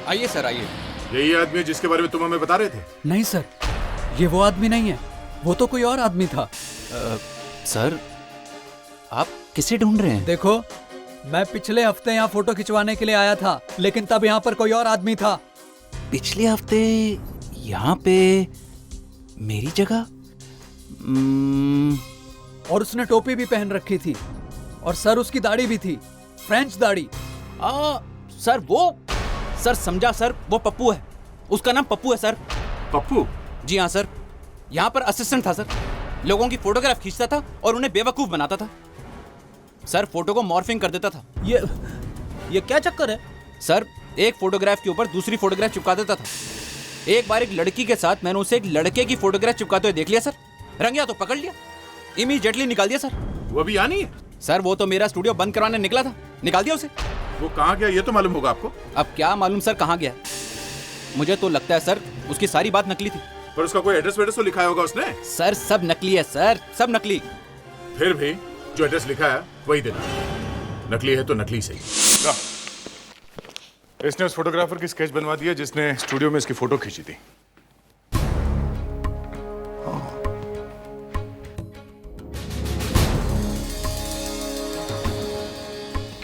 आइए सर, आइए। यही आदमी है जिसके बारे में तुम हमें बता रहे थे? नहीं सर, ये वो आदमी नहीं है, वो तो कोई और आदमी था। सर, आप किसे ढूंढ रहे हैं? देखो, मैं पिछले हफ्ते यहाँ फोटो खिंचवाने के लिए आया था, लेकिन तब यहाँ पर कोई और आदमी था। पिछले हफ्ते यहाँ पे मेरी जगह? और उसने टोपी भी पहन रखी थी, और सर उसकी दाढ़ी भी थी, फ्रेंच दाढ़ी। सर वो, सर समझा सर, वो पप्पू है, उसका नाम पप्पू है सर। पप्पू? जी हाँ सर, यहाँ पर असिस्टेंट था सर, लोगों की फोटोग्राफ खींचता था और उन्हें बेवकूफ बनाता था सर, फोटो को मॉर्फिंग कर देता था। ये क्या चक्कर है सर? एक फोटोग्राफ के ऊपर दूसरी फोटोग्राफ चिपका देता था। एक बार एक लड़की के साथ मैंने उसे एक लड़के की फोटोग्राफ चिपकाते हुए देख लिया सर, रंगिया तो पकड़ लिया, इमीडिएटली निकाल दिया सर। वो भी यहाँ नहीं है? सर वो तो मेरा स्टूडियो बंद करवाने निकला था, निकाल दिया उसे। वो कहाँ गया ये तो मालूम होगा आपको? अब क्या मालूम सर कहाँ गया, मुझे तो लगता है सर उसकी सारी बात नकली थी। पर उसका कोई एड्रेस वेड्रेस तो लिखा होगा उसने? सर सब नकली है सर, सब नकली। फिर भी जो एड्रेस लिखा है वही देना, नकली है तो नकली सही। इसने उस फोटोग्राफर की स्केच बनवा दिया जिसने स्टूडियो में इसकी फोटो खींची थी।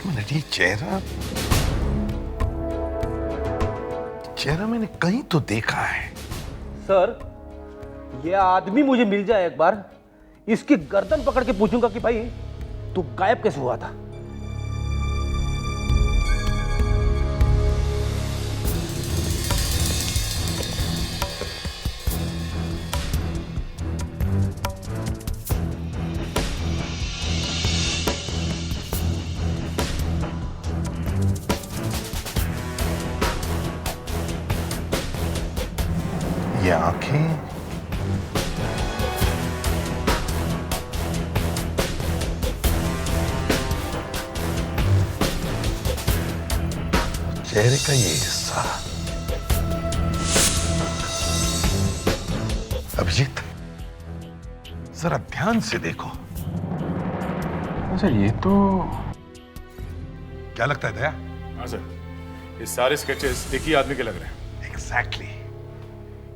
मिनट, ये चेहरा चेहरा मैंने कहीं तो देखा है। सर, ये आदमी मुझे मिल जाए एक बार, इसकी गर्दन पकड़ के पूछूंगा कि भाई तू गायब कैसे हुआ था। ये आंखें, चेहरे का ये हिस्सा। अभिजीत, जरा ध्यान से देखो। सर ये तो क्या लगता है दया? हाँ सर, ये सारे स्केचेस एक ही आदमी के लग रहे हैं। एग्जैक्टली,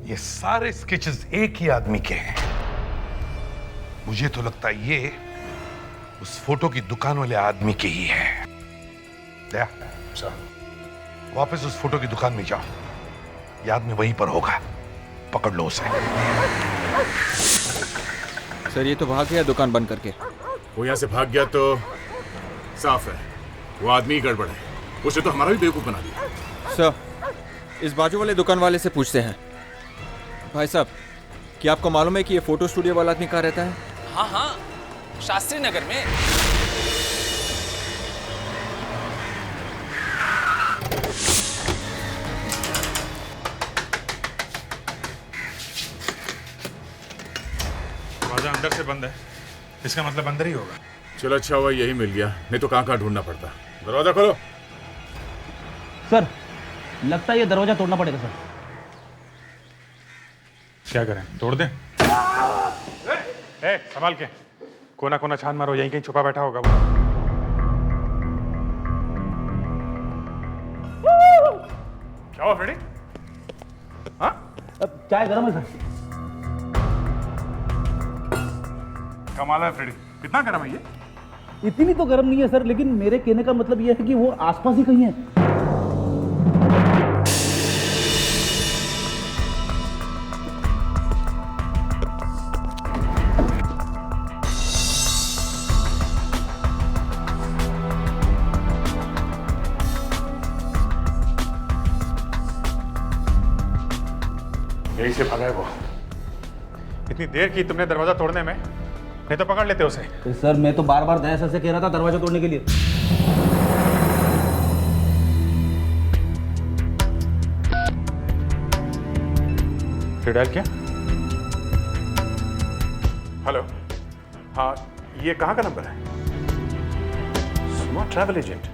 ये सारे स्केचेस एक ही आदमी के हैं। मुझे तो लगता है ये उस फोटो की दुकान वाले आदमी के ही है। दया, वापस उस फोटो की दुकान में जाओ, ये आदमी वहीं पर होगा, पकड़ लो उसे। सर ये तो भाग गया दुकान बंद करके। वो यहाँ से भाग गया तो साफ है वो आदमी ही गड़बड़ है, उसे तो हमारा भी बेवकूफ बना दिया। सर इस बाजू वाले दुकान वाले से पूछते हैं। भाई साहब, क्या आपको मालूम है कि ये फोटो स्टूडियो वाला आदमी कहाँ रहता है? हाँ हाँ, शास्त्री नगर में। दरवाजा अंदर से बंद है, इसका मतलब अंदर ही होगा। चलो अच्छा हुआ यही मिल गया, नहीं तो कहाँ ढूंढना पड़ता। दरवाजा खोलो। सर, लगता है ये दरवाजा तोड़ना पड़ेगा सर। क्या करें, तोड़ दें? संभाल के, कोना कोना छान मारो, यहीं कहीं छुपा बैठा होगा वो। क्या हुआ फ्रेडी? हाँ? चाय गर्म है सर। कमाल है फ्रेडी, कितना गर्म है ये? इतनी तो गर्म नहीं है सर, लेकिन मेरे कहने का मतलब यह है कि वो आसपास ही कहीं है। यही से भागा है वो। इतनी देर की तुमने दरवाजा तोड़ने में, नहीं तो पकड़ लेते उसे। तो सर मैं तो बार बार दया सर से कह रहा था दरवाजा तोड़ने के लिए। फिर डायल किया? हेलो, हाँ ये कहाँ का नंबर है? सुमा ट्रैवल एजेंट।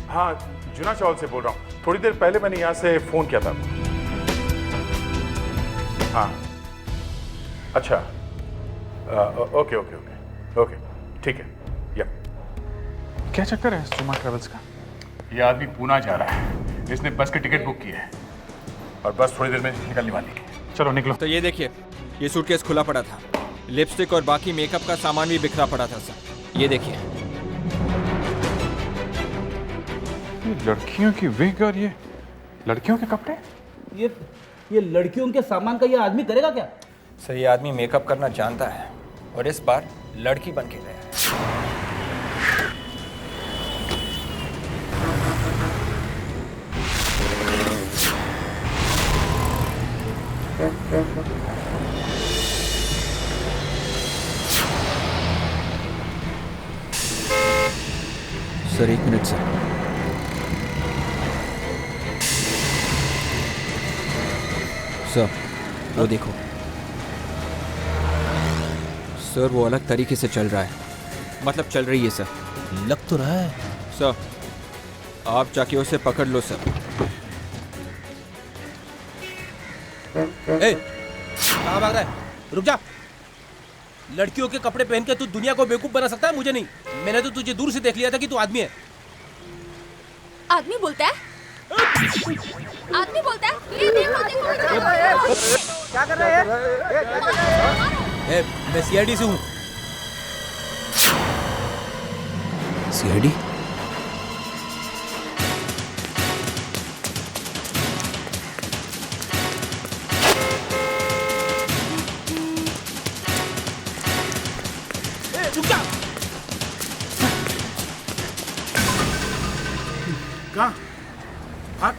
हाँ जुना चौल से बोल रहा हूँ, थोड़ी देर पहले मैंने यहाँ से फोन किया था। हाँ अच्छा, ओके ओके ओके ओके ठीक है। या क्या चक्कर है सुमा ट्रैवल्स का? ये आदमी पूना जा रहा है, इसने बस की टिकट बुक की है और बस थोड़ी देर में निकलने वाली है। चलो निकलो। तो ये देखिए, ये सूटकेस खुला पड़ा था, लिपस्टिक और बाकी मेकअप का सामान भी बिखरा पड़ा था सर। ये देखिए, लड़कियों की विग और ये लड़कियों के कपड़े। ये लड़कियों के सामान का ये आदमी करेगा क्या? सर ये आदमी मेकअप करना जानता है और इस बार लड़की बन के गया है। सर एक मिनट सर। सर वो देखो सर, वो अलग तरीके से चल रहा है, मतलब चल रही है सर। लग तो रहा है सर, आप जाके उसे पकड़ लो सर। ए, कहाँ भाग रहा है? रुक जा। लड़कियों के कपड़े पहन के तू दुनिया को बेवकूफ बना सकता है, मुझे नहीं। मैंने तो तुझे दूर से देख लिया था कि तू आदमी है। आदमी बोलता है? आदमी बोलता है? ये देखो देखो। क्या कर रहा है? मैं सीआईडी से हूँ। सीआईडी?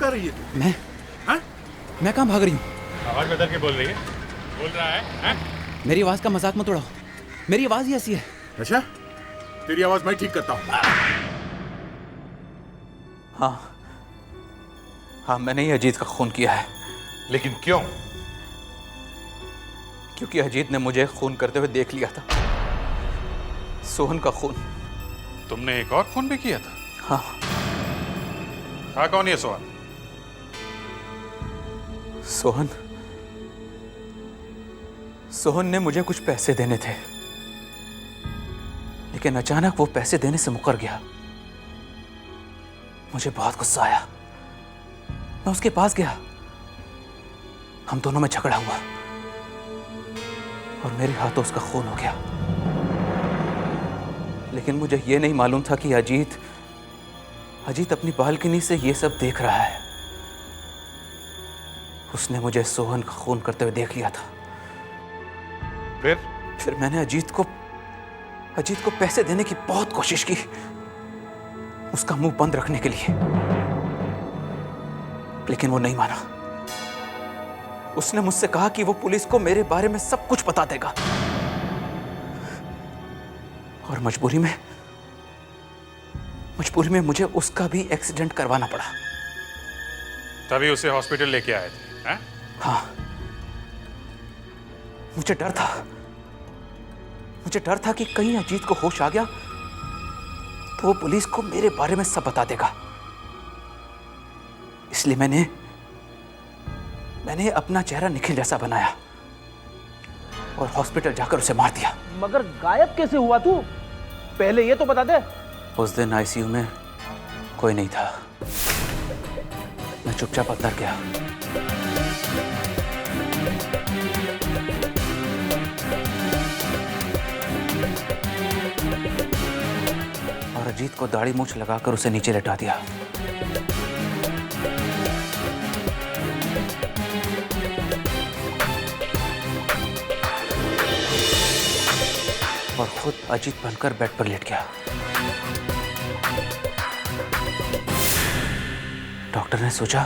कर रही है? मैं कहाँ भाग रही हूँ? आवाज बदल के बोल रही है। बोल रहा है, हैं? मेरी आवाज का मजाक मत उड़ाओ, मेरी आवाज ही ऐसी है। अच्छा, तेरी आवाज मैं ठीक करता हूँ। हाँ, मैंने ही अजीत का खून किया है। लेकिन क्यों? क्योंकि अजीत ने मुझे खून करते हुए देख लिया था, सोहन का खून। तुमने एक और खून भी किया था? हाँ। था कौन ये सोहन? सोहन ने मुझे कुछ पैसे देने थे, लेकिन अचानक वो पैसे देने से मुकर गया। मुझे बहुत गुस्सा आया, मैं उसके पास गया, हम दोनों में झगड़ा हुआ और मेरे हाथों उसका खून हो गया। लेकिन मुझे यह नहीं मालूम था कि अजीत अपनी बालकनी से ये सब देख रहा है। उसने मुझे सोहन का खून करते हुए देख लिया था। फिर मैंने अजीत को पैसे देने की बहुत कोशिश की, उसका मुंह बंद रखने के लिए, लेकिन वो नहीं माना। उसने मुझसे कहा कि वो पुलिस को मेरे बारे में सब कुछ बता देगा, और मजबूरी में मुझे उसका भी एक्सीडेंट करवाना पड़ा। तभी उसे हॉस्पिटल लेके आए थे, हैं? हाँ, मुझे डर था कि कहीं अजीत को होश आ गया तो वो पुलिस को मेरे बारे में सब बता देगा। इसलिए मैंने अपना चेहरा निखिल जैसा बनाया और हॉस्पिटल जाकर उसे मार दिया। मगर गायब कैसे हुआ तू? पहले ये तो बता दे। उस दिन आईसीयू में कोई नहीं था, मैं चुपचाप अंदर गया। और अजीत को दाढ़ी मूंछ लगाकर उसे नीचे लेटा दिया। और खुद अजीत बनकर बेड पर लेट गया। डॉक्टर ने सोचा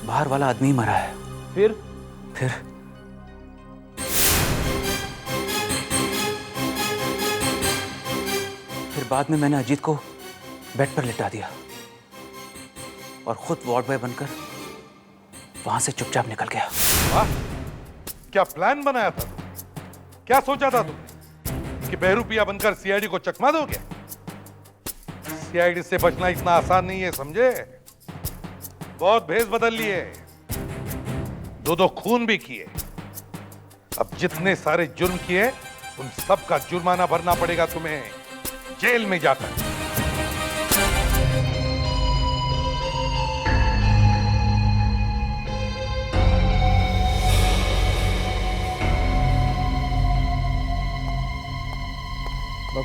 बाहर वाला आदमी मरा है। फिर बाद में मैंने अजीत को बेड पर लिटा दिया और खुद वार्ड बॉय बनकर वहां से चुपचाप निकल गया। वाह, क्या प्लान बनाया था? क्या सोचा था तुम कि बहरूपिया बनकर सीआईडी को चकमा दोगे? सीआईडी से बचना इतना आसान नहीं है, समझे? बहुत भेष बदल लिए, दो खून भी किए। अब जितने सारे जुर्म किए उन सब का जुर्माना भरना पड़ेगा तुम्हें, जेल में जाकर।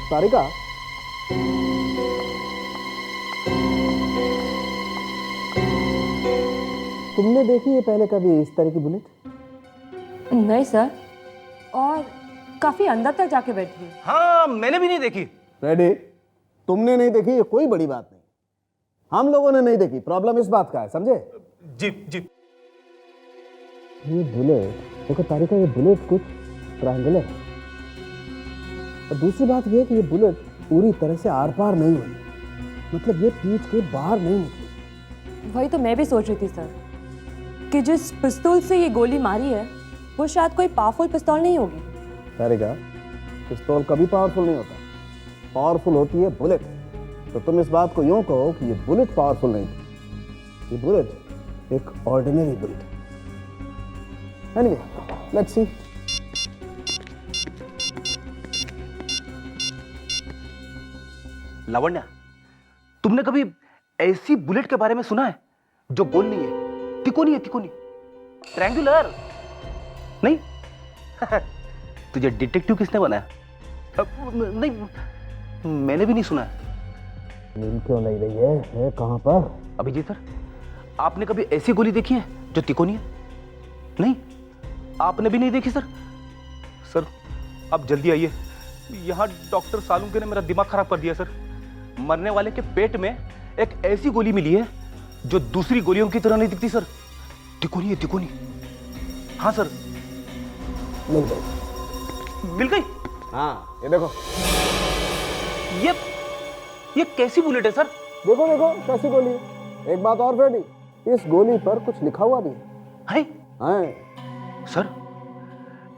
सारिका, तुमने देखी है पहले कभी इस तरह की बुलेट? नहीं सर, और काफी अंदर तक जाके बैठी है। हाँ, मैंने भी नहीं देखी। रेडी, तुमने नहीं देखी ये कोई बड़ी बात नहीं, हम लोगों ने नहीं देखी। प्रॉब्लम इस बात का है, समझे? जी। ये बुलेट देखो तारिका, ये बुलेट कुछ ट्रायंगुलर है, और दूसरी बात ये है कि ये बुलेट पूरी तरह से आर पार नहीं हुई, मतलब ये पीठ के बाहर नहीं निकली। वही तो मैं भी सोच रही थी सर, कि जिस पिस्तौल से ये गोली मारी है वो शायद कोई पावरफुल पिस्तौल नहीं होगी। तारिका, पिस्तौल कभी पावरफुल नहीं होता, पावरफुल होती है बुलेट। तो तुम इस बात को यूं कहो कि ये बुलेट पावरफुल नहीं थी, ये बुलेट एक ऑर्डिनरी बुलेट है। Anyway, let's see. लावण्या, तुमने कभी ऐसी बुलेट के बारे में सुना है जो गोल नहीं है, तिकोनी है, तिकोनी, ट्रायंगुलर नहीं? तुझे डिटेक्टिव किसने बनाया? नहीं, मैंने भी नहीं सुना है। नींद क्यों नहीं रही है कहां पर? अभिजीत सर, आपने कभी ऐसी गोली देखी है जो तिकोनी है? नहीं, आपने भी नहीं देखी सर? सर, आप जल्दी आइए, यहाँ डॉक्टर सालुंके ने मेरा दिमाग खराब कर दिया सर। मरने वाले के पेट में एक ऐसी गोली मिली है जो दूसरी गोलियों की तरह नहीं दिखती सर, तिकोनी है, तिकोनी। हाँ सर, मिल गई। मिल गई। हाँ, ये देखो। ये कैसी बुलेट है सर? देखो देखो कैसी गोली है। एक बात और फ्रेडी, इस गोली पर कुछ लिखा हुआ भी है। है? सर,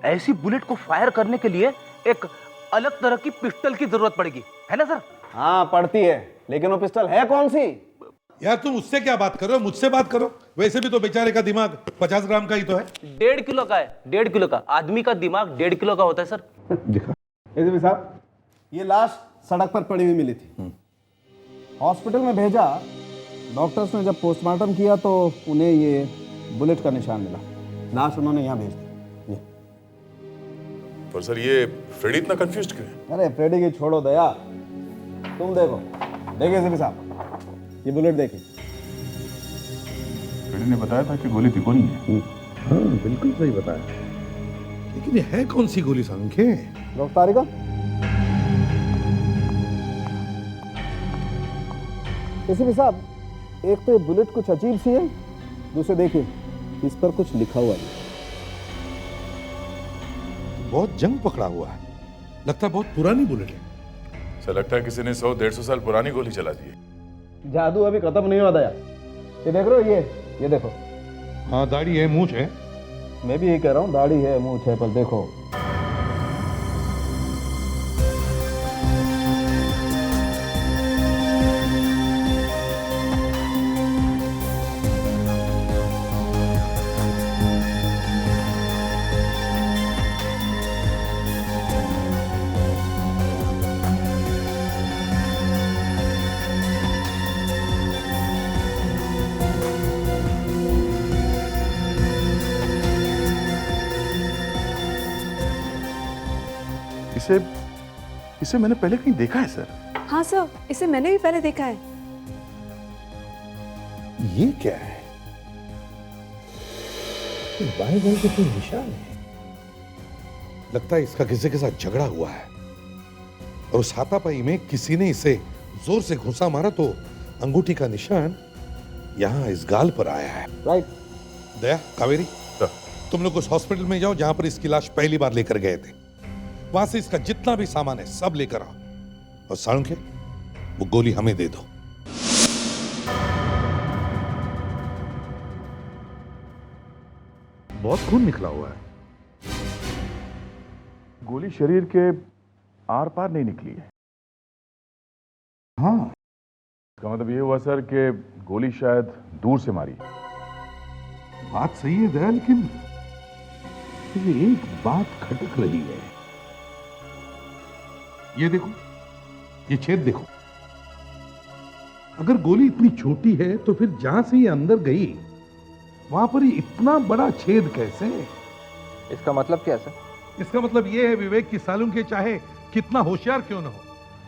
ऐसी बुलेट को फायर करने के लिए एक अलग तरह की पिस्टल की जरूरत पड़ेगी, है ना सर? हाँ पड़ती है, लेकिन वो पिस्टल है कौन सी? यार तुम उससे क्या बात करो, मुझसे बात करो। वैसे भी तो बेचारे का दिमाग 50 ग्राम का ही तो है। 1.5 किलो का है, 1.5 किलो का। आदमी का दिमाग 1.5 किलो का होता है सर। दिखा। एसपी साहब, ये लाश सड़क पर पड़ी हुई मिली थी। हॉस्पिटल में भेजा, डॉक्टर्स ने जब पोस्टमार्टम किया तो उन्हें ये बुलेट का निशान मिला। लाश उन्होंने यहाँ भेज दी। ये। पर सर ये फ्रेडी इतना कंफ्यूज क्यों है? अरे फ्रेडी की छोड़ो दया, तुम देखो। देखिए एसपी साहब, ये बुलेट देखिए। फ्रेडी ने बताया था कि गोली तिकोनी है। हाँ बिल्कुल सही बताया, लेकिन ये है कौन सी गोली संख्या? गिरफ्तारी का। एसपी साहब, एक तो ये बुलेट कुछ अजीब सी है, दूसरे देखिए इस पर कुछ लिखा हुआ है। बहुत जंग पकड़ा हुआ है, लगता है बहुत पुरानी बुलेट है। सर लगता है किसी ने 100-150 साल पुरानी गोली चला दी है। जादू अभी खत्म नहीं हुआ दया। ये देख रहे हो, ये देखो। हाँ दाढ़ी है, मूंछ है। मैं भी यही कह रहा हूँ, दाढ़ी है, मूंछ है, पर देखो। इसे मैंने पहले कहीं देखा है सर। हाँ सर, इसे मैंने भी पहले देखा है। ये क्या है? बाएं गल के कोई निशान है। लगता है इसका किसी के साथ झगड़ा हुआ है और उस हाथापाई में किसी ने इसे जोर से घुसा मारा तो अंगूठी का निशान यहाँ इस गाल पर आया है। राइट। दया, कावेरी, तुम लोग उस हॉस्पिटल में जाओ जहां पर इसकी लाश पहली बार लेकर गए थे। वहां से इसका जितना भी सामान है सब लेकर आओ, और साळुंखे, वो गोली हमें दे दो। बहुत खून निकला हुआ है। गोली शरीर के आर पार नहीं निकली है। हाँ, इसका मतलब ये हुआ सर कि गोली शायद दूर से मारी। बात सही है दया, लेकिन ये एक बात खटक रही है। ये देखो, ये छेद देखो। अगर गोली इतनी छोटी है तो फिर जहां से ये अंदर गई वहां पर ये इतना बड़ा छेद कैसे? इसका मतलब क्या सर? इसका मतलब ये है विवेक की सालुंखे चाहे कितना होशियार क्यों ना हो,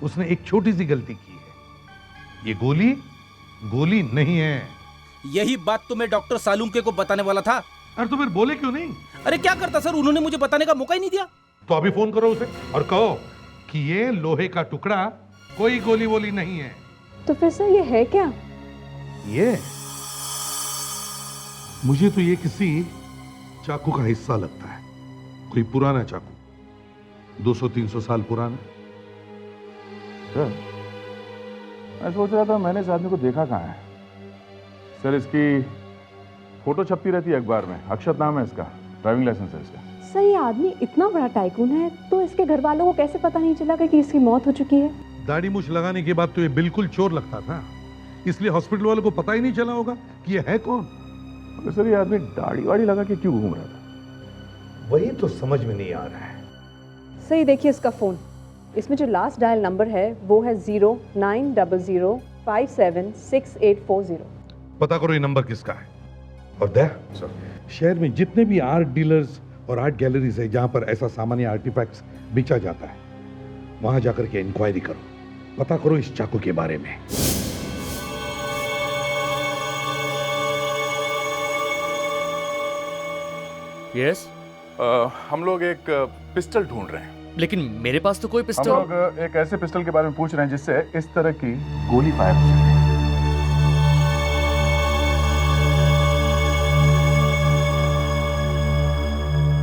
उसने एक छोटी सी गलती की है। ये गोली नहीं है। यही बात तो मैं डॉक्टर सालुंखे को बताने वाला था। अरे तो फिर बोले क्यों नहीं? अरे क्या करता सर, उन्होंने मुझे बताने का मौका ही नहीं दिया। तो अभी फोन करो उसे और कहो कि ये लोहे का टुकड़ा, कोई गोली वोली नहीं है। तो फिर सर ये है क्या? ये मुझे तो ये किसी चाकू का हिस्सा लगता है, कोई पुराना चाकू, 200-300 साल पुराना। सर मैं सोच रहा था मैंने इस आदमी को देखा कहाँ है। सर इसकी फोटो छपती रहती है अखबार में, अक्षत नाम है इसका, ड्राइविंग लाइसेंस है इसका। सर ये आदमी इतना बड़ा टाइकून है तो इसके घर वालों को कैसे पता नहीं चला कि इसकी मौत हो चुकी है? दाढ़ी मूछ लगाने के बाद तो ये बिल्कुल चोर लगता था, इसलिए हॉस्पिटल वालों को पता ही नहीं चला होगा कि ये है कौन। सर ये आदमी दाढ़ी वाड़ी लगा के क्यों घूम रहा था? वही तो समझ में नहीं आ रहा है। सही देखिए इसका फोन, इसमें जो लास्ट डायल नंबर है वो है 0900576840। पता करो ये नंबर किसका है। और दया सर, शहर में जितने भी आर्ट डीलर्स और आर्ट गैलरीज है जहां पर ऐसा सामान्य आर्टिफैक्ट्स बेचा जाता है, वहां जाकर के इंक्वायरी करो, पता करो इस चाकू के बारे में। यस हम लोग एक पिस्टल ढूंढ रहे हैं। लेकिन मेरे पास तो कोई पिस्टल। हम लोग एक ऐसे पिस्टल के बारे में पूछ रहे हैं जिससे इस तरह की गोली फायर हो सके।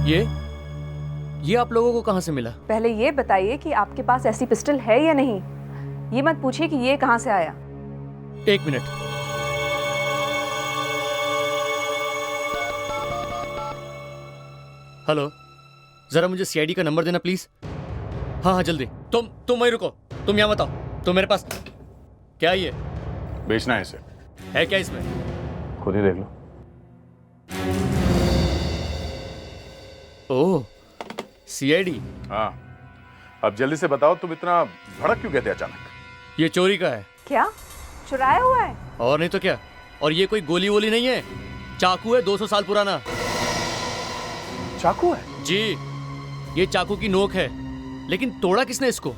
ये आप लोगों को कहाँ से मिला? पहले ये बताइए कि आपके पास ऐसी पिस्टल है या नहीं। ये मत पूछिए कि ये कहाँ से आया। 1 मिनट। हेलो, जरा मुझे सीआईडी का नंबर देना प्लीज। हाँ जल्दी। तुम वहीं रुको, तुम यहाँ बताओ। तुम मेरे पास क्या ये बेचना है इसे? है क्या इसमें? खुद ही देख लो। ओह, सीआईडी। हाँ, अब जल्दी से बताओ, तुम इतना भड़क क्यों गए थे अचानक? ये चोरी का है। क्या चुराया हुआ है? और नहीं तो क्या। और ये कोई गोली वोली नहीं है, चाकू है 200 साल पुराना। चाकू है? जी, ये चाकू की नोक है, लेकिन तोड़ा किसने इसको?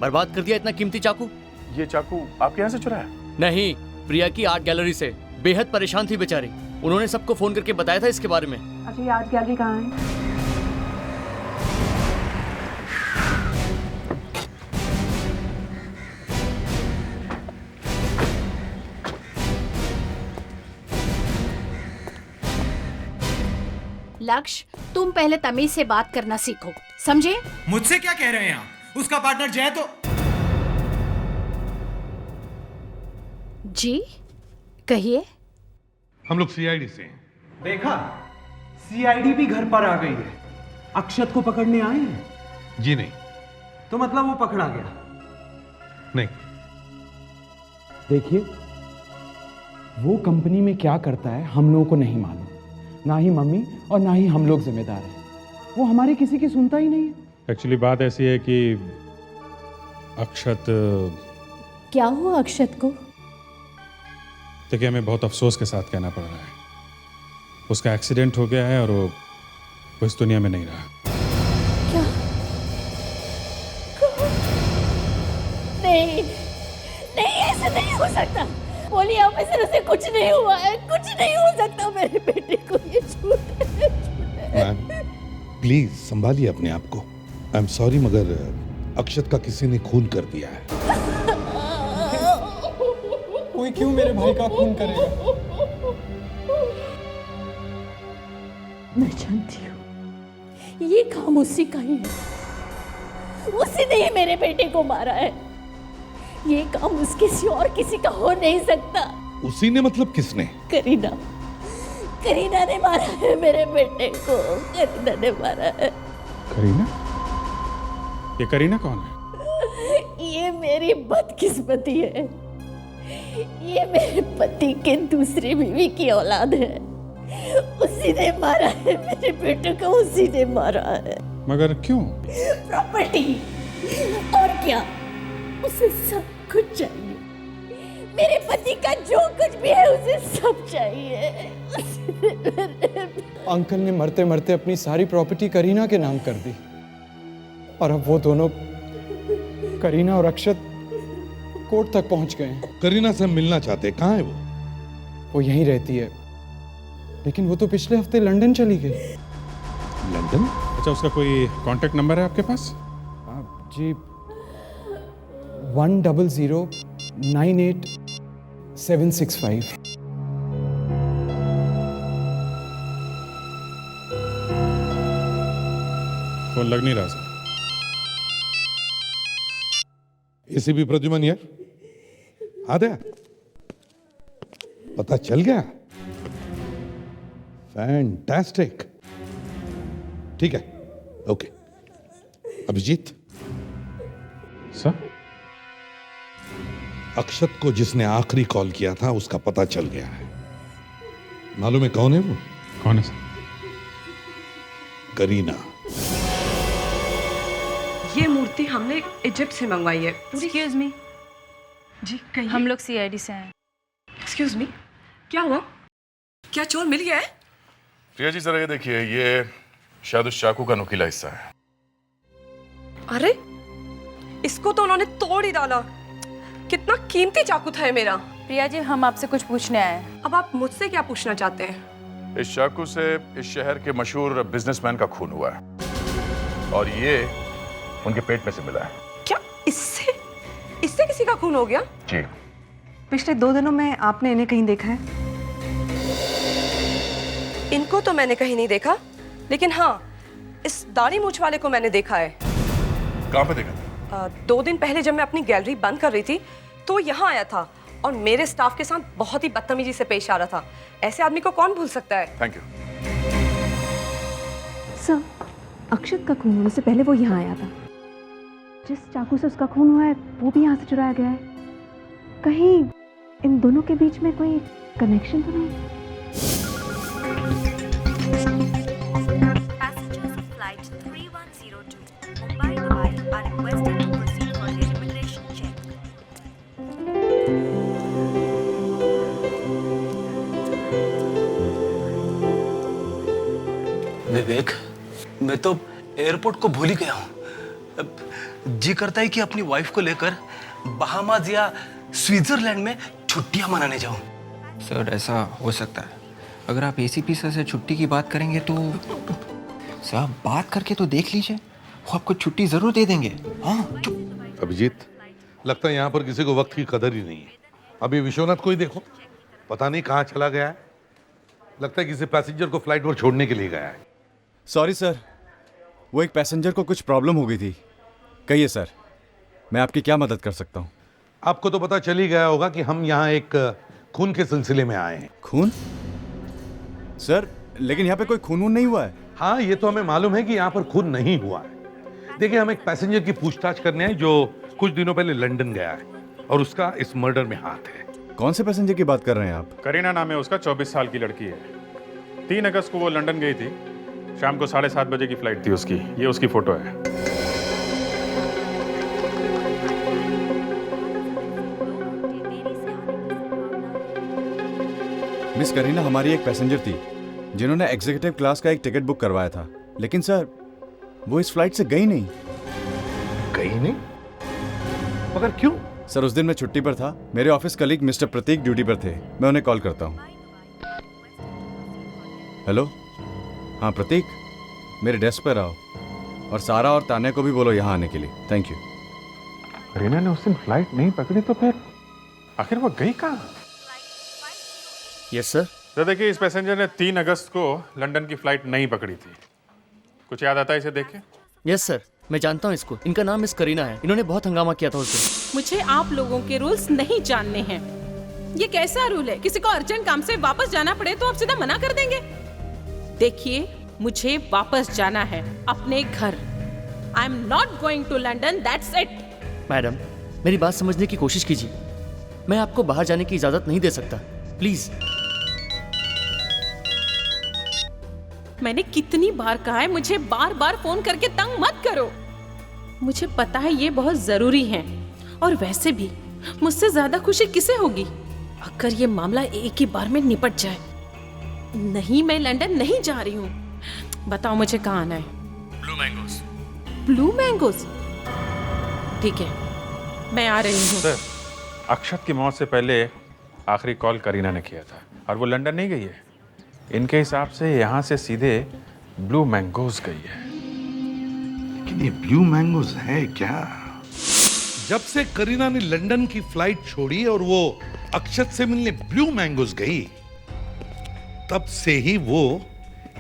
बर्बाद कर दिया इतना कीमती चाकू। ये चाकू आपके यहाँ से चुराया? नहीं, प्रिया की आर्ट गैलरी से। बेहद परेशान थी बेचारी, उन्होंने सबको फोन करके बताया था इसके बारे में। अच्छा, ये आर्ट गैलरी कहाँ है? लक्ष्य, तुम पहले तमीज से बात करना सीखो, समझे? मुझसे क्या कह रहे हैं आप? उसका पार्टनर जय तो। जी कहिए। हम लोग सीआईडी से हैं। देखा, सीआईडी भी घर पर आ गई है। अक्षत को पकड़ने आए हैं? जी नहीं। तो मतलब वो पकड़ा गया? नहीं। देखिए, वो कंपनी में क्या करता है हम लोगों को नहीं मालूम, ना ही मम्मी और ना ही हम लोग जिम्मेदार हैं। वो हमारी किसी की सुनता ही नहीं है। एक्चुअली बात ऐसी है कि अक्षत, क्या हुआ अक्षत को? देखिए, हमें बहुत अफसोस के साथ कहना पड़ रहा है, उसका एक्सीडेंट हो गया है और वो इस दुनिया में नहीं रहा। क्या? नहीं नहीं, ऐसा नहीं हो सकता। बोलिए ऑफिसर, उसे कुछ नहीं हुआ है, कुछ नहीं हो सकता मेरे बेटे को। ये झूठ है। मैम प्लीज संभालिए अपने आप को। आई एम सॉरी, मगर अक्षत का किसी ने खून कर दिया है। कोई क्यों मेरे भाई का खून करेगा? मैं जानती हूँ ये काम उसी का ही है। उसी ने ही मेरे बेटे को मारा है। ये काम उसके सिवा और किसी का हो नहीं सकता। उसी ने मतलब किसने? करीना, करीना ने मारा है मेरे बेटे को। करीना ने मारा है। करीना? ये करीना कौन है? ये मेरी बदकिस्मती है। ये मेरे पति के दूसरी बीवी की औलाद है। उसी ने मारा है मेरे बेटे को, उसी ने मारा है। मगर क्यों? प्रॉपर्टी, और क्या? उसे सब कुछ चाहिए। मेरे पति का जो कुछ भी है उसे सब चाहिए। अंकल ने मरते मरते अपनी सारी प्रॉपर्टी करीना के नाम कर दी, और अब वो दोनों, करीना और अक्षत, कोर्ट तक पहुंच गए हैं। करीना से मिलना चाहते हैं। कहाँ है वो? वो यहीं रहती है, लेकिन वो तो पिछले हफ्ते लंदन चली गई। लंदन? अच्छा, उसका कोई कांटेक्ट नंबर है आपके पास? जी, 10098-765। फोन लग नहीं रहा सर। एसीपी प्रद्युमन यार, आद्या, पता चल गया? फैंटास्टिक। ठीक है, ओके। अभिजीत सर, अक्षत को जिसने आखिरी कॉल किया था उसका पता चल गया है। मालूम है कौन है वो? कौन है सर? करीना। ये मूर्ति हमने इजिप्ट से मंगवाई है। एक्सक्यूज मी जी कहिए। हम लोग सीआईडी से हैं। एक्सक्यूज मी, क्या हुआ? क्या चोर मिल गया है? प्रिया जी जरा ये देखिए, ये शायद उस चाकू का नुकीला हिस्सा है। अरे इसको तो उन्होंने तोड़ ही डाला। कितना कीमती चाकू था ये मेरा। प्रिया जी, हम आपसे कुछ पूछने आए हैं। अब आप मुझसे क्या पूछना चाहते हैं? इस चाकू से इस शहर के मशहूर बिजनेसमैन का खून हुआ है, और ये उनके पेट में से मिला है। क्या इससे किसी का खून हो गया? जी। पिछले 2 दिनों में आपने इन्हें कहीं देखा है? इनको तो मैंने कहीं नहीं देखा, लेकिन हाँ, इस दाढ़ी मूछ वाले को मैंने देखा है। कहाँ पे देखा था? 2 दिन पहले जब मैं अपनी गैलरी बंद कर रही थी तो यहाँ आया था और मेरे स्टाफ के साथ बहुत ही बदतमीजी से पेश आ रहा था। ऐसे आदमी को कौन भूल सकता है? Thank you. सर, अक्षत का खून होने से पहले वो यहाँ आया था। जिस चाकू से उसका खून हुआ है वो भी यहाँ से चुराया गया है। कहीं इन दोनों के बीच में कोई कनेक्शन तो नहीं? विवेक, मैं तो एयरपोर्ट को भूल ही गया हूँ। जी करता है कि अपनी वाइफ को लेकर बहामास या स्विट्जरलैंड में छुट्टियां मनाने जाऊं। सर ऐसा हो सकता है। अगर आप एसीपी सर से छुट्टी की बात करेंगे तो सर आप बात करके तो देख लीजिए, वो आपको छुट्टी जरूर दे देंगे। हाँ अभिजीत, लगता है यहाँ पर किसी को वक्त की कदर ही नहीं है। अभी विश्वनाथ को ही देखो, पता नहीं कहाँ चला गया है। लगता है किसी पैसेंजर को फ्लाइट पर छोड़ने के लिए गया है। सॉरी सर, वो एक पैसेंजर को कुछ प्रॉब्लम हो गई थी। कहिए सर, मैं आपकी क्या मदद कर सकता हूँ? आपको तो पता चल ही गया होगा कि हम यहाँ एक खून के सिलसिले में आए हैं। खून? सर, लेकिन यहाँ पे कोई खून वून नहीं हुआ है। हाँ, ये तो हमें मालूम है कि यहाँ पर खून नहीं हुआ है। देखिए, हम एक पैसेंजर की पूछताछ करने आए जो कुछ दिनों पहले लंदन गया है और उसका इस मर्डर में हाथ है। कौन से पैसेंजर की बात कर रहे हैं आप? करीना नाम है उसका, 24 साल की लड़की है। 3 अगस्त को वो लंदन गई थी। शाम को 7:30 बजे की फ्लाइट थी उसकी। ये उसकी फोटो है। मिस करीना हमारी एक पैसेंजर थी जिन्होंने एग्जीक्यूटिव क्लास का एक टिकट बुक करवाया था, लेकिन सर वो इस फ्लाइट से गई नहीं। गई नहीं? मगर क्यों? सर उस दिन मैं छुट्टी पर था। मेरे ऑफिस कलीग मिस्टर प्रतीक ड्यूटी पर थे। मैं उन्हें कॉल करता हूँ। हेलो, हाँ प्रतीक, मेरे डेस्क पर आओ और सारा और तान्या को भी बोलो यहाँ आने के लिए। Thank you. करीना ने उस दिन फ्लाइट नहीं पकड़ी तो फिर आखिर वो गई कहाँ? Yes sir. तो देखिए, इस पैसेंजर ने 3 अगस्त को लंदन की फ्लाइट नहीं पकड़ी थी। कुछ याद आता है इसे देख के? यस सर, मैं जानता हूँ इसको। इनका नाम मिस करीना है। इन्होंने बहुत हंगामा किया था उस दिन। मुझे आप लोगों के रूल्स नहीं जानने हैं। ये कैसा रूल है? किसी को अर्जेंट काम से वापस जाना पड़े तो आप सीधा मना कर देंगे? देखिए, मुझे वापस जाना है अपने घर। I am not going to London, that's it. Madam, मेरी बात समझने की कोशिश कीजिए। मैं आपको बाहर जाने की इजाजत नहीं दे सकता, प्लीज। मैंने कितनी बार कहा है, मुझे बार बार फोन करके तंग मत करो। मुझे पता है ये बहुत जरूरी है, और वैसे भी मुझसे ज्यादा खुशी किसे होगी अगर ये मामला एक ही बार में निपट जाए। नहीं, मैं लंदन नहीं जा रही हूँ। बताओ मुझे कहाँ आना है? Blue mangoes. Blue mangoes? ठीक है, मैं आ रही हूँ। सर, अक्षत की मौत से पहले आखिरी कॉल करीना ने किया था और वो लंदन नहीं गई है। इनके हिसाब से यहाँ से सीधे ब्लू मैंगोज गई है। लेकिन ये ब्लू मैंगोज है क्या? जब से करीना ने लंदन की फ्लाइट छोड़ी और वो अक्षत से मिलने ब्लू मैंगोज गई, तब से ही वो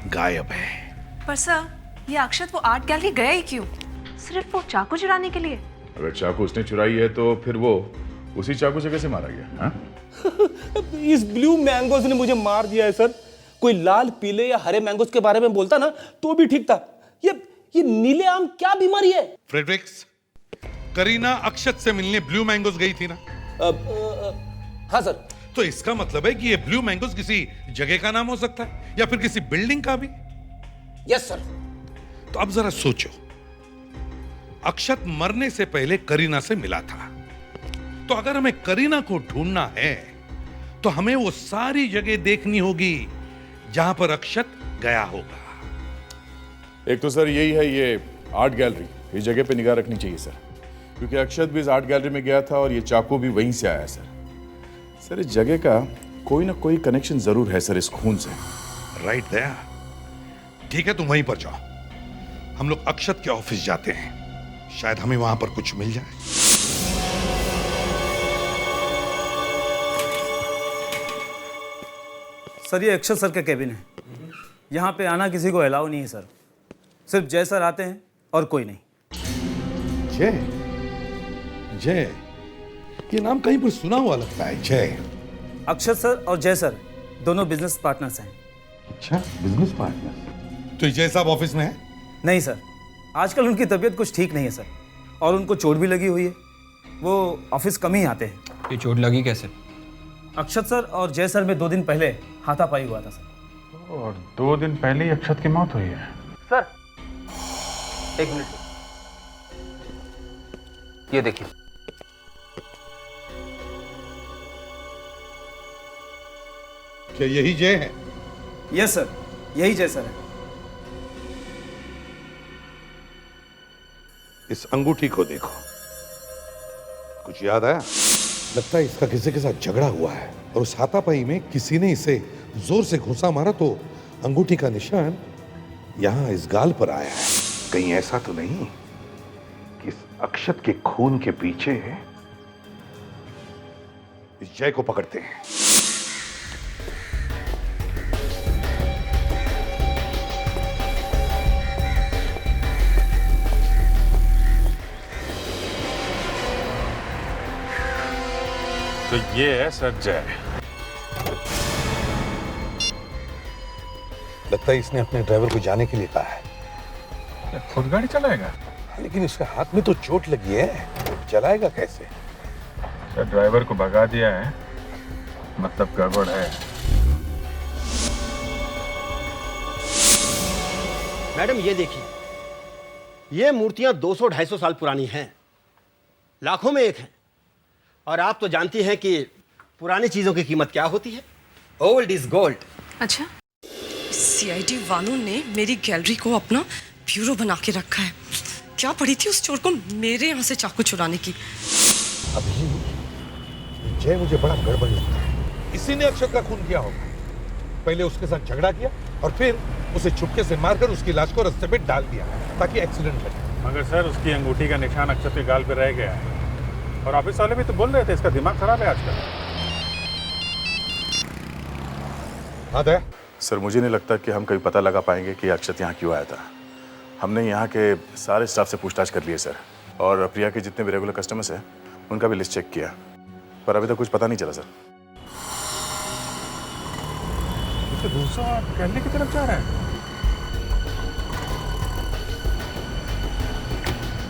गायब है। पर सर, ये अक्षत वो आर्ट गैलरी गया ही क्यों? सिर्फ वो चाकू चुराने के लिए? अगर चाकू उसने चुराई है तो फिर वो उसी चाकू से कैसे मारा गया? हाँ? इस ब्लू मैंगोज ने मुझे मार दिया है सर। कोई लाल, पीले या हरे मैंगोज के बारे में बोलता ना तो भी ठीक था। ये नीले आम क्या बीमारी है? फ्रेडरिक्स, करीना अक्षत से मिलने ब्लू मैंगोज गई थी ना? हाँ सर। तो इसका मतलब है कि ये ब्लू मैंगोज किसी जगह का नाम हो सकता है या फिर किसी बिल्डिंग का भी। Yes sir. तो अब जरा सोचो, अक्षत मरने से पहले करीना से मिला था, तो अगर हमें करीना को ढूंढना है तो हमें वो सारी जगह देखनी होगी जहां पर अक्षत गया होगा। एक तो सर यही है, ये आर्ट गैलरी, इस जगह पे निगाह रखनी चाहिए सर, क्योंकि अक्षत भी इस आर्ट गैलरी में गया था और ये चाकू भी वहीं से आया सर। सर इस जगह का कोई ना कोई कनेक्शन जरूर है सर इस खून से। राइट दया। ठीक है, तुम वहीं पर जाओ, हम लोग अक्षत के ऑफिस जाते हैं, शायद हमें वहां पर कुछ मिल जाए। सर, ये अक्षत सर का केबिन है। यहाँ पे आना किसी को अलाउ नहीं है सर। सिर्फ जय सर आते हैं और कोई नहीं। जय? जय? ये नाम कहीं पर सुना हुआ लगता है, जय। अक्षत सर और जय सर दोनों बिजनेस पार्टनर्स हैं। अच्छा, बिजनेस पार्टनर। तो जय साहब ऑफिस में है? नहीं सर, आजकल उनकी तबीयत कुछ ठीक नहीं है सर, और उनको चोट भी लगी हुई है। वो ऑफिस कम ही आते हैं। ये चोट लगी कैसे? अक्षत सर और जय सर में 2 दिन पहले हाथापाई हुआ था सर। और 2 दिन पहले ही अक्षत की मौत हुई है। सर 1 मिनट, ये देखिए। क्या यही जय है? यस सर, यही जय सर है। इस अंगूठी को देखो, कुछ याद आया? लगता है इसका किसी के साथ झगड़ा हुआ है और उस हाथापाई में किसी ने इसे जोर से घुसा मारा तो अंगूठी का निशान यहां इस गाल पर आया है। कहीं ऐसा तो नहीं कि इस अक्षत के खून के पीछे इस जय को पकड़ते हैं? तो ये है सर जय। लगता है इसने अपने ड्राइवर को जाने के लिए कहा है। खुद गाड़ी चलाएगा? लेकिन इसके हाथ में तो चोट लगी है, चलाएगा कैसे? सर ड्राइवर को भगा दिया है, मतलब गड़बड़ है। मैडम ये देखिए, ये मूर्तियां 200-250 साल पुरानी हैं, लाखों में एक हैं। और आप तो जानती हैं कि पुरानी चीजों की कीमत क्या होती है। Old is gold. अच्छा, सीआईडी वालों ने मेरी गैलरी को अपना ब्यूरो बना के रखा है। क्या पड़ी थी उस चोर को मेरे यहाँ से चाकू चुराने की। अभी जय मुझे बड़ा गड़बड़ लगता है। इसी ने अक्षत का खून किया होगा। पहले उसके साथ झगड़ा किया और फिर उसे चुपके से मारकर उसकी लाश को रास्ते पे डाल दिया ताकि एक्सीडेंट लगे। मगर सर उसकी अंगूठी का निशान अक्षत के गाल पे रह गया है और ऑफिस वाले भी तो बोल रहे थे इसका दिमाग खराब है आजकल। हाँ दया? सर मुझे नहीं लगता कि हम कभी पता लगा पाएंगे कि अक्षत यहाँ क्यों आया था। हमने यहाँ के सारे स्टाफ से पूछताछ कर लिए सर, और प्रिया के जितने भी रेगुलर कस्टमर्स हैं उनका भी लिस्ट चेक किया, पर अभी तक कुछ पता नहीं चला सर। तो दूसरा गैलरी की तरफ जा रहा है।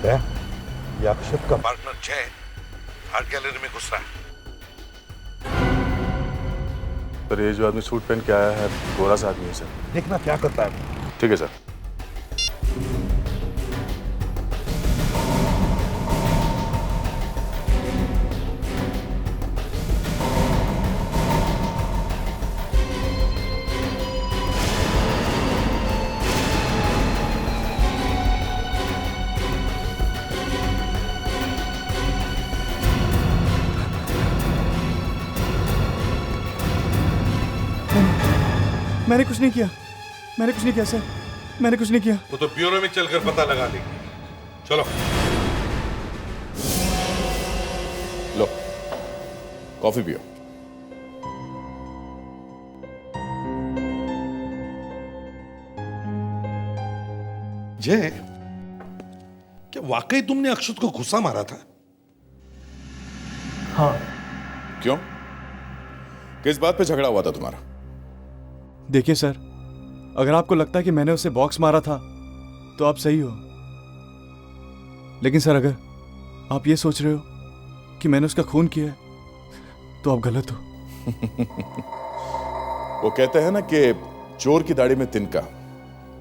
दया, ये अक्षत का पार्टनर जय आर्ट गैलरी में घुस रहा है। सर ये जो आदमी सूट पहन के आया है गोरा सा आदमी है सर। देखना क्या करता है। ठीक है सर। मैंने कुछ नहीं किया, मैंने कुछ नहीं किया सर, मैंने कुछ नहीं किया। वो तो ब्यूरो में चलकर पता लगा लेंगे। चलो लो कॉफी पियो। जय, क्या वाकई तुमने अक्षत को घुसा मारा था? हाँ। क्यों? किस बात पे झगड़ा हुआ था तुम्हारा? देखिए सर, अगर आपको लगता है कि मैंने उसे बॉक्स मारा था तो आप सही हो, लेकिन सर अगर आप ये सोच रहे हो कि मैंने उसका खून किया है तो आप गलत हो। वो कहते हैं ना कि चोर की दाढ़ी में तिनका।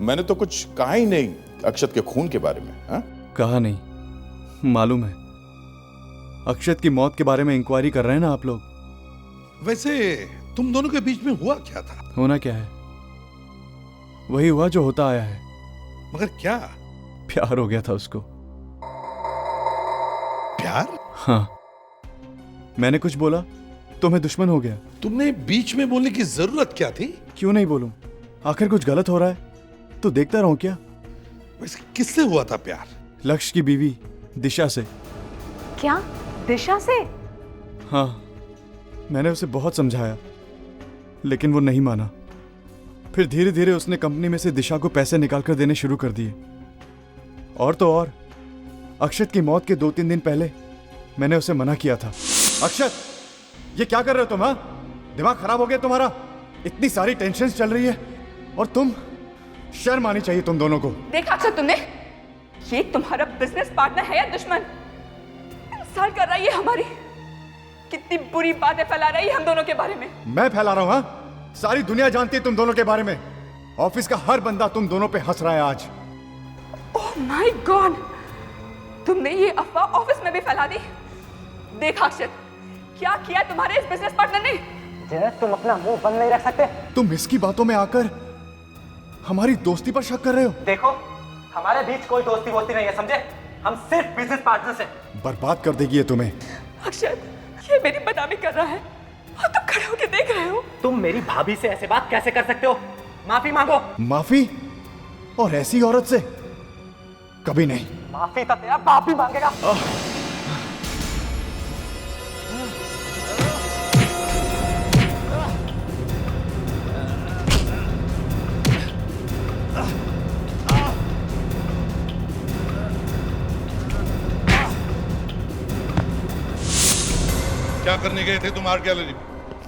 मैंने तो कुछ कहा ही नहीं अक्षत के खून के बारे में। हा? कहा नहीं, मालूम है। अक्षत की मौत के बारे में इंक्वायरी कर रहे हैं ना आप लोग। वैसे तुम दोनों के बीच में हुआ क्या था? होना क्या है, वही हुआ जो होता आया है। मगर क्या? प्यार हो गया था उसको। प्यार? हाँ, मैंने कुछ बोला तो मैं दुश्मन हो गया। तुमने बीच में बोलने की जरूरत क्या थी? क्यों नहीं बोलूं, आखिर कुछ गलत हो रहा है तो देखता रहूं क्या। वैसे किससे हुआ था प्यार? लक्ष्य की बीवी दिशा से। क्या? दिशा से? हाँ, मैंने उसे बहुत समझाया लेकिन वो नहीं माना। फिर धीरे धीरे उसने कंपनी में से दिशा को पैसे निकाल कर देने शुरू कर दिए। और तो और अक्षत की मौत के 2-3 दिन पहले मैंने उसे मना किया था। अक्षत, ये क्या कर रहे हो तुम? हाँ, दिमाग खराब हो गया तुम्हारा? इतनी सारी टेंशन चल रही है और तुम, शर्म आनी चाहिए तुम दोनों को। देखा अक्षत तुमने, ये तुम्हारा बिजनेस पार्टनर है या दुश्मन? इंसल्ट कर रही है हमारी, कितनी बुरी बातें फैला रही है हम दोनों के बारे में। मैं फैला रहा हूं? हाँ, सारी दुनिया जानती है तुम दोनों के बारे में। ऑफिस का हर बंदा तुम दोनों पे हंस रहा है आज। ओह माय गॉड, तुमने ये अफवाह ऑफिस में भी फैला दी। देखा अक्षत, क्या किया तुम्हारे इस बिजनेस पार्टनर ने? तुम अपना मुंह बंद नहीं रख सकते? तुम इसकी बातों में आकर हमारी दोस्ती पर शक कर रहे हो। देखो, हमारे बीच कोई दोस्ती वोस्ती नहीं है, समझे? हम सिर्फ बिजनेस पार्टनर्स हैं। बर्बाद कर देगी ये तुम्हें। अक्षत, ये मेरी बदनामी कर रहा है और तुम खड़े होकर देख रहे हो। तुम मेरी भाभी से ऐसे बात कैसे कर सकते हो? माफी मांगो। माफी? और ऐसी औरत से? कभी नहीं। माफी तो तेरा बाप भी मांगेगा। क्या करने गए थे तुम आर्ट गैलरी में?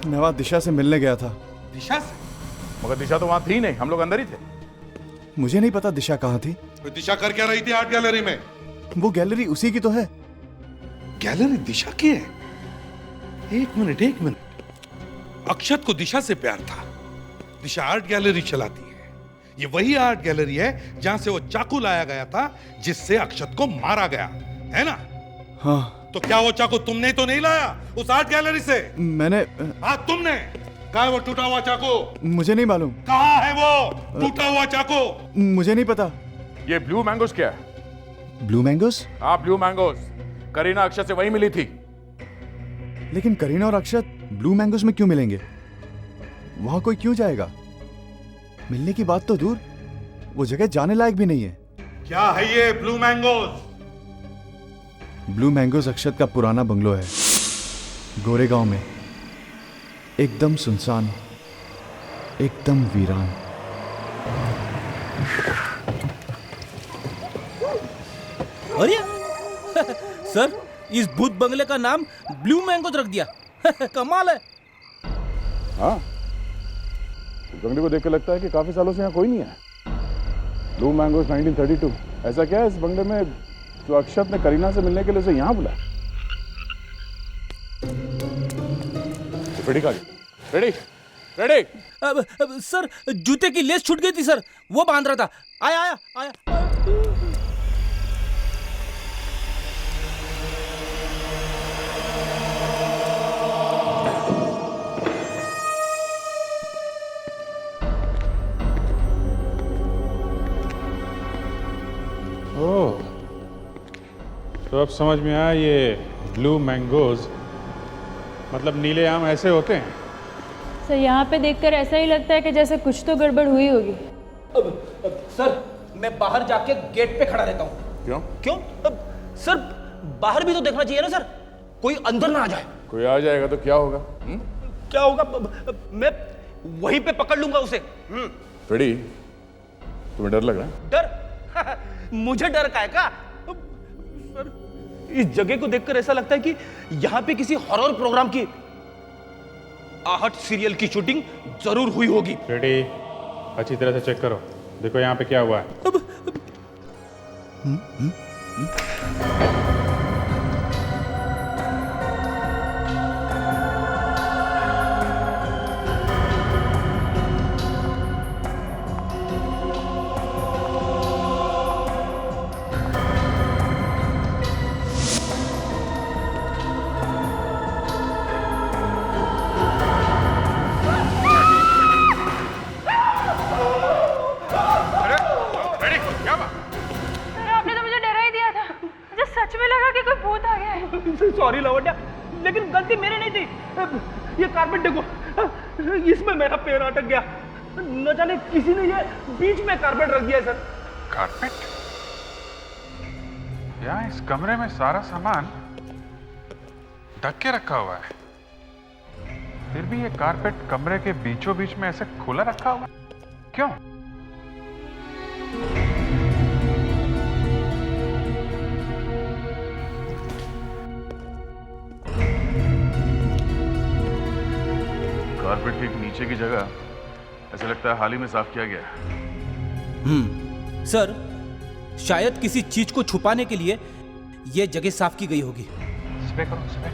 मैं वहां दिशा से मिलने गया था। दिशा से? मगर दिशा तो वहां थी नहीं, हम लोग अंदर ही थे। मुझे नहीं पता दिशा कहाँ थी। तो दिशा कर क्या रही थी आर्ट गैलरी में? वो गैलरी उसी की तो है। गैलरी दिशा की है? एक मिनट। अक्षत को दिशा से प्यार था। दिशा आर्ट गैलरी चलाती है। ये वही आर्ट गैलरी है जहां से वो चाकू लाया गया था जिससे अक्षत को मारा गया, है ना? हाँ। तो क्या वो चाकू तुमने तो नहीं लाया उस आर्ट गैलरी से? मैंने। हाँ, तुमने। कहाँ है वो टूटा हुआ चाकू? मुझे नहीं मालूम। कहाँ है वो टूटा हुआ चाकू? मुझे नहीं पता। ये ब्लू मैंगोस क्या है? Blue mangoes? हाँ, ब्लू मैंगोस। करीना अक्षत से वही मिली थी। लेकिन करीना और अक्षत ब्लू मैंगोस में क्यों मिलेंगे? वहां कोई क्यों जाएगा? मिलने की बात तो दूर, वो जगह जाने लायक भी नहीं है। क्या है ये ब्लू मैंगोस? ब्लू मैंगोस अक्षत का पुराना बंगलो है, गोरेगांव में। एकदम सुनसान, एकदम वीरान। अरे सर, इस भूत बंगले का नाम ब्लू मैंगोस रख दिया। कमाल है। हाँ, बंगले को देख के लगता है कि काफी सालों से यहाँ कोई नहीं है। Blue mangoes 1932। ऐसा क्या है इस बंगले में जो अक्षत ने करीना से मिलने के लिए उसे यहाँ बुलाया? रेडी? सर, जूते की लेस छूट गई थी सर, वो बांध रहा था। आया। ओह, तो अब समझ में आया, ये ब्लू मैंगोज मतलब नीले आम ऐसे होते हैं। सर, यहाँ पे देखकर ऐसा ही लगता है कि जैसे कुछ तो गड़बड़ हुई होगी। सर, मैं बाहर जाके गेट पे खड़ा रहता हूँ। क्यों? सर, बाहर भी तो देखना चाहिए ना सर, कोई अंदर ना आ जाए। कोई आ जाएगा तो क्या होगा? क्या होगा? मैं वहीं पे पकड़ लूंगा उसे। फ्रेडी, तुम्हें डर लग रहा है? डर? मुझे डर का है क्या? सर, इस जगह को देखकर ऐसा लगता है कि यहाँ पे किसी हॉरर प्रोग्राम की आहट सीरियल की शूटिंग जरूर हुई होगी। फ्रेडी, अच्छी तरह से चेक करो, देखो यहाँ पे क्या हुआ है। सॉरी लवंडा, लेकिन गलती मेरी नहीं थी। ये कारपेट देखो, इसमें मेरा पैर अटक गया। न जाने किसी ने ये बीच में कारपेट रख दिया है सर। कारपेट? यहाँ इस कमरे में सारा सामान ढक के रखा हुआ है, फिर भी ये कारपेट कमरे के बीचों बीच में ऐसे खुला रखा हुआ है। क्यों? कारपेट के नीचे की जगह ऐसा लगता है हाल ही में साफ किया गया है। सर, शायद किसी चीज को छुपाने के लिए यह जगह साफ की गई होगी। स्प्रे करो, स्प्रे।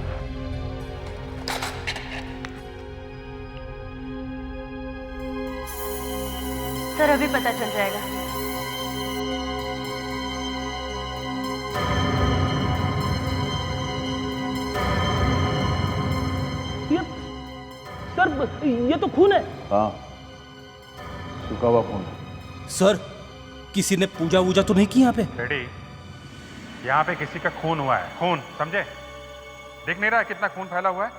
सर अभी पता चल जाएगा। सर, ये तो खून है। हाँ, सूखा हुआ खून। सर, किसी ने पूजा वूजा तो नहीं की यहाँ पे? रेडी, यहाँ पे किसी का खून हुआ है, खून, समझे? दिख नहीं रहा है कितना खून फैला हुआ है?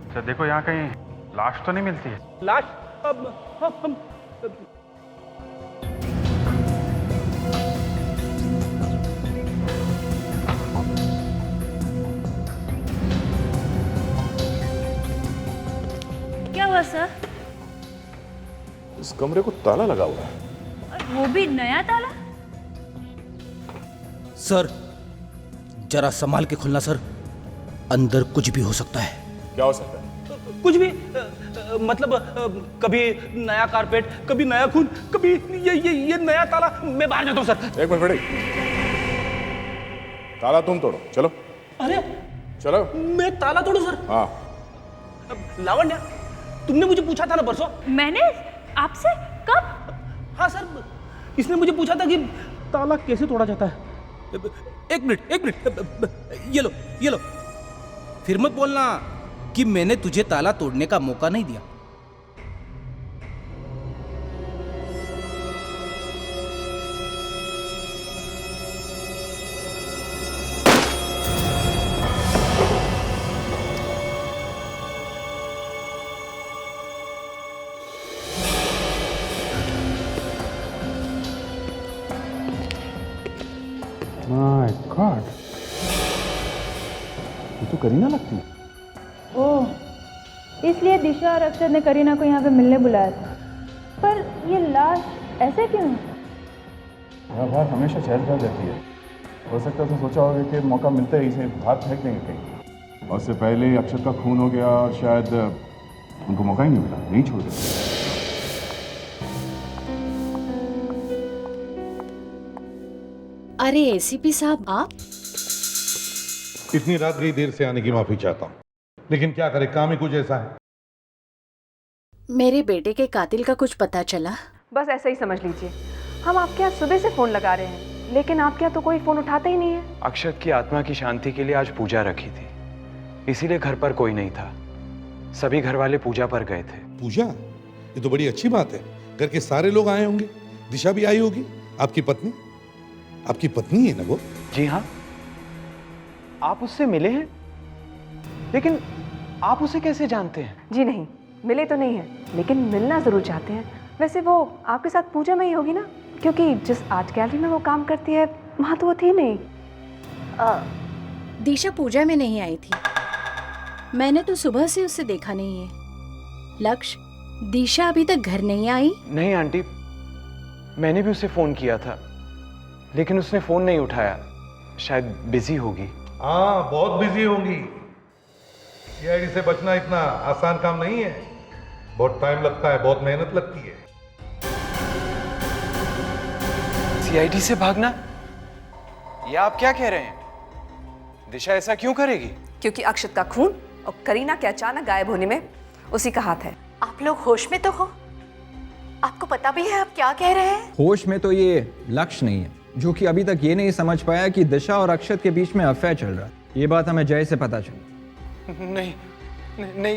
अच्छा देखो, यहाँ कहीं लाश तो नहीं मिलती है? लाश? हम क्या हुआ सर? इस कमरे को ताला लगा हुआ है। और वो भी नया ताला? सर, जरा संभाल के खुलना सर, अंदर कुछ भी हो सकता है। क्या हो सकता है? कुछ भी, मतलब कभी नया कारपेट, कभी नया खून, कभी ये नया ताला। मैं बाहर जाता हूँ सर। एक मिनट रेडी, ताला तुम तोड़ो, चलो। अरे चलो। मैं ताला तोड़ू सर? हाँ। लावण्या, तुमने मुझे पूछा था ना परसों? मैंने आपसे? कब? हाँ सर, इसने मुझे पूछा था कि ताला कैसे तोड़ा जाता है। एक मिनट, ये लो। फिर मत बोलना कि मैंने तुझे ताला तोड़ने का मौका नहीं दिया। माय गॉड, ये तो करीना लगती है। ओह, इसलिए दिशा और अक्षत ने करीना को यहाँ पे मिलने बुलाया था। पर ये लाश ऐसे क्यों है? यह बात हमेशा चहल पहल रहती है। हो सकता है तो सोचा होगा कि मौका मिलता है इसे बाहर फेंक देंगे कहीं, और उससे पहले ही अक्षत का खून हो गया और शायद उनको मौका ही नहीं मिला, नहीं छोड़ दिया। अरे एसीपी साहब, आप? इतनी रात गई, देर से आने की माफी चाहता हूँ, लेकिन क्या करे, काम ही कुछ ऐसा है। मेरे बेटे के कातिल का कुछ पता चला? बस ऐसा ही समझ लीजिए। हम आपके यहाँ सुबह से फोन लगा रहे हैं, लेकिन आपके यहाँ तो कोई फोन उठाता ही नहीं है। अक्षत की आत्मा की शांति के लिए आज पूजा रखी थी, इसीलिए घर पर कोई नहीं था। सभी घर वाले पूजा पर गए थे। पूजा? ये तो बड़ी अच्छी बात है। घर के सारे लोग आए होंगे, दिशा भी आई होगी। आपकी पत्नी? आपकी पत्नी है ना वो? जी हाँ। आप उससे मिले हैं? लेकिन आप उसे कैसे जानते हैं? जी नहीं, मिले तो नहीं है, लेकिन मिलना जरूर चाहते हैं। वैसे वो आपके साथ पूजा में ही होगी ना, क्योंकि जिस आर्ट गैलरी में वो काम करती है वहां तो वो थी नहीं। दिशा पूजा में नहीं आई थी, मैंने तो सुबह से उसे देखा नहीं है। लक्ष्य, दिशा अभी तक घर नहीं आई? नहीं आंटी, मैंने भी उसे फोन किया था, लेकिन उसने फोन नहीं उठाया। शायद बिजी होगी। हाँ, बहुत बिजी होंगी। सीआईडी से बचना इतना आसान काम नहीं है, बहुत टाइम लगता है, बहुत मेहनत लगती है। सीआईडी से भागना? ये आप क्या कह रहे हैं? दिशा ऐसा क्यों करेगी? क्योंकि अक्षत का खून और करीना के अचानक गायब होने में उसी का हाथ है। आप लोग होश में तो हो? आपको पता भी है आप क्या कह रहे हैं? होश में तो ये लक्ष्य नहीं है, जो कि अभी तक ये नहीं समझ पाया कि दिशा और अक्षत के बीच में अफेयर चल रहा है। ये बात हमें जय से पता चली। नहीं,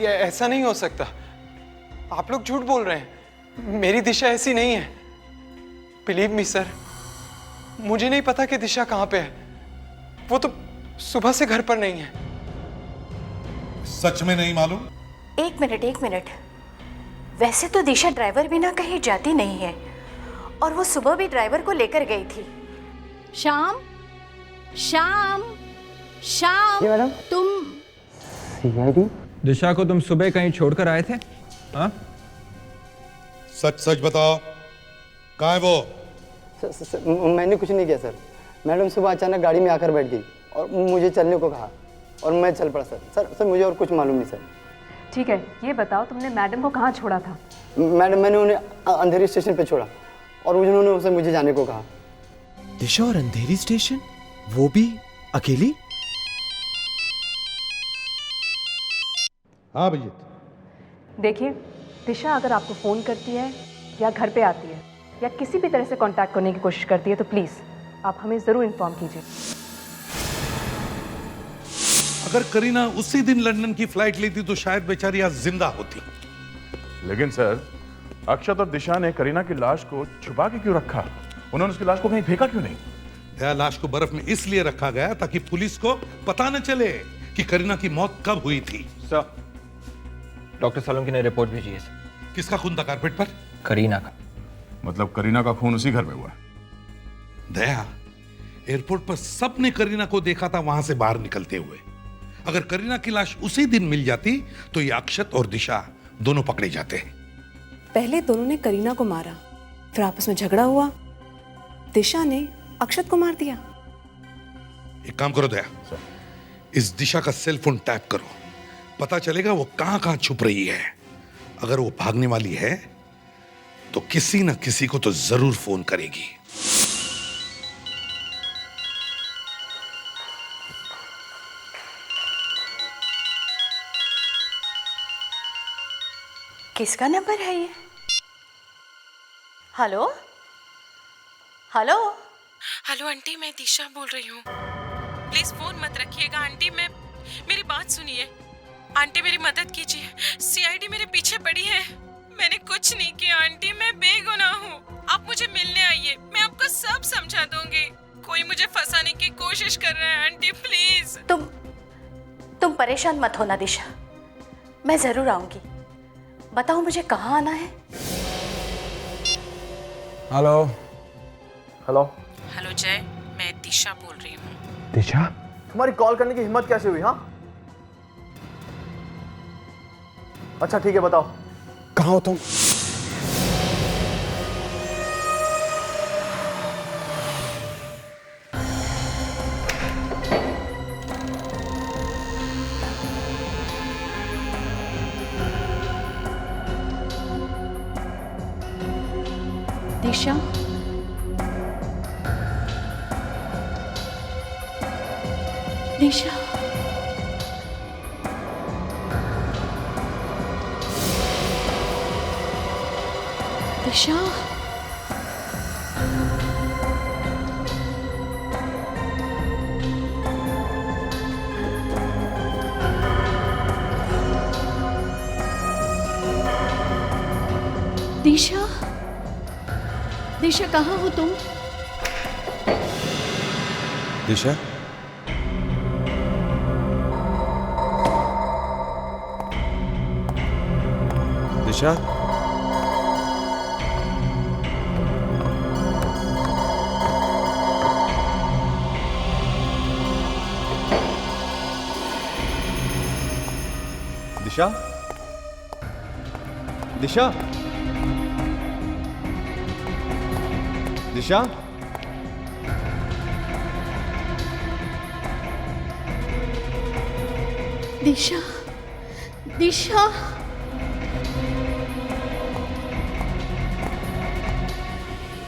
ऐसा नहीं हो सकता। आप लोग झूठ बोल रहे हैं। मेरी दिशा ऐसी नहीं है। बिलीव मी सर, मुझे नहीं पता कि दिशा कहाँ पे है। वो तो सुबह से घर पर नहीं है। सच में नहीं मालूम? एक मिनट। वैसे तो दिशा ड्राइवर बिना कहीं जाती नहीं है, और वो सुबह भी ड्राइवर को लेकर गई थी। शाम, मैडम, तुम सीआईडी? दिशा को तुम सुबह कहीं छोड़कर आए थे? हाँ? सच सच बताओ, कहाँ है वो? मैंने कुछ नहीं किया सर। मैडम सुबह अचानक गाड़ी में आकर बैठ गई और मुझे चलने को कहा और मैं चल पड़ा सर मुझे और कुछ मालूम नहीं सर। ठीक है, ये बताओ तुमने मैडम को कहाँ छोड़ा था? मैडम मैंने उन्हें अंधेरी स्टेशन पे छोड़ा और उन्होंने उसे मुझे जाने को कहा। दिशा और अंधेरी स्टेशन, वो भी अकेली? हाँ भैया। देखिए, दिशा अगर आपको फ़ोन करती है या घर पे आती है या किसी भी तरह से कांटेक्ट करने की कोशिश करती है तो प्लीज़ आप हमें ज़रूर इन्फॉर्म कीजिए। अगर करीना उसी दिन लंदन की फ्लाइट लेती तो शायद बेचारी आज जिंदा होती। लेकिन सर, अक्षत और दिशा ने करीना की लाश को छुपा के क्यों रखा? उन्होंने उसकी लाश को कहीं फेंका क्यों नहीं? दया, लाश को बर्फ में इसलिए रखा गया ताकि पुलिस को पता न चले कि करीना की मौत कब हुई थी। सर, डॉक्टर सोलंकी ने रिपोर्ट भेजी है सर। किसका खून था कारपेट पर? करीना का। मतलब करीना का खून उसी घर में हुआ? दया, एयरपोर्ट पर सबने करीना को देखा था वहां से बाहर निकलते हुए। अगर करीना की लाश उसी दिन मिल जाती तो ये अक्षत और दिशा दोनों पकड़े जाते। पहले दोनों ने करीना को मारा, फिर आपस में झगड़ा हुआ, दिशा ने अक्षत को मार दिया। एक काम करो दया, इस दिशा का सेल फोन टैप करो, पता चलेगा वो कहां कहां छुप रही है। अगर वो भागने वाली है तो किसी न किसी को तो जरूर फोन करेगी। किसका नंबर है ये? हेलो हेलो हेलो आंटी, मैं दिशा बोल रही हूँ। प्लीज फोन मत रखिएगा आंटी, मेरी बात सुनिए आंटी, मेरी मदद कीजिए। सीआईडी मेरे पीछे पड़ी है। मैंने कुछ नहीं किया आंटी, मैं बेगुनाह हूँ। आप मुझे मिलने आइए, मैं आपको सब समझा दूंगी। कोई मुझे फंसाने की कोशिश कर रहा है आंटी, प्लीज। तुम परेशान मत होना दिशा, मैं जरूर आऊंगी। बताओ मुझे कहाँ आना है? हेलो हेलो हेलो जय, मैं दिशा बोल रही हूँ। दिशा? तुम्हारी कॉल करने की हिम्मत कैसे हुई? हाँ, अच्छा ठीक है, बताओ कहाँ हो तुम? दिशा, दिशा, दिशा, दिशा, दिशा कहाँ हो तुम? दिशा? दिशा? दिशा? दिशा? दिशा? दिशा,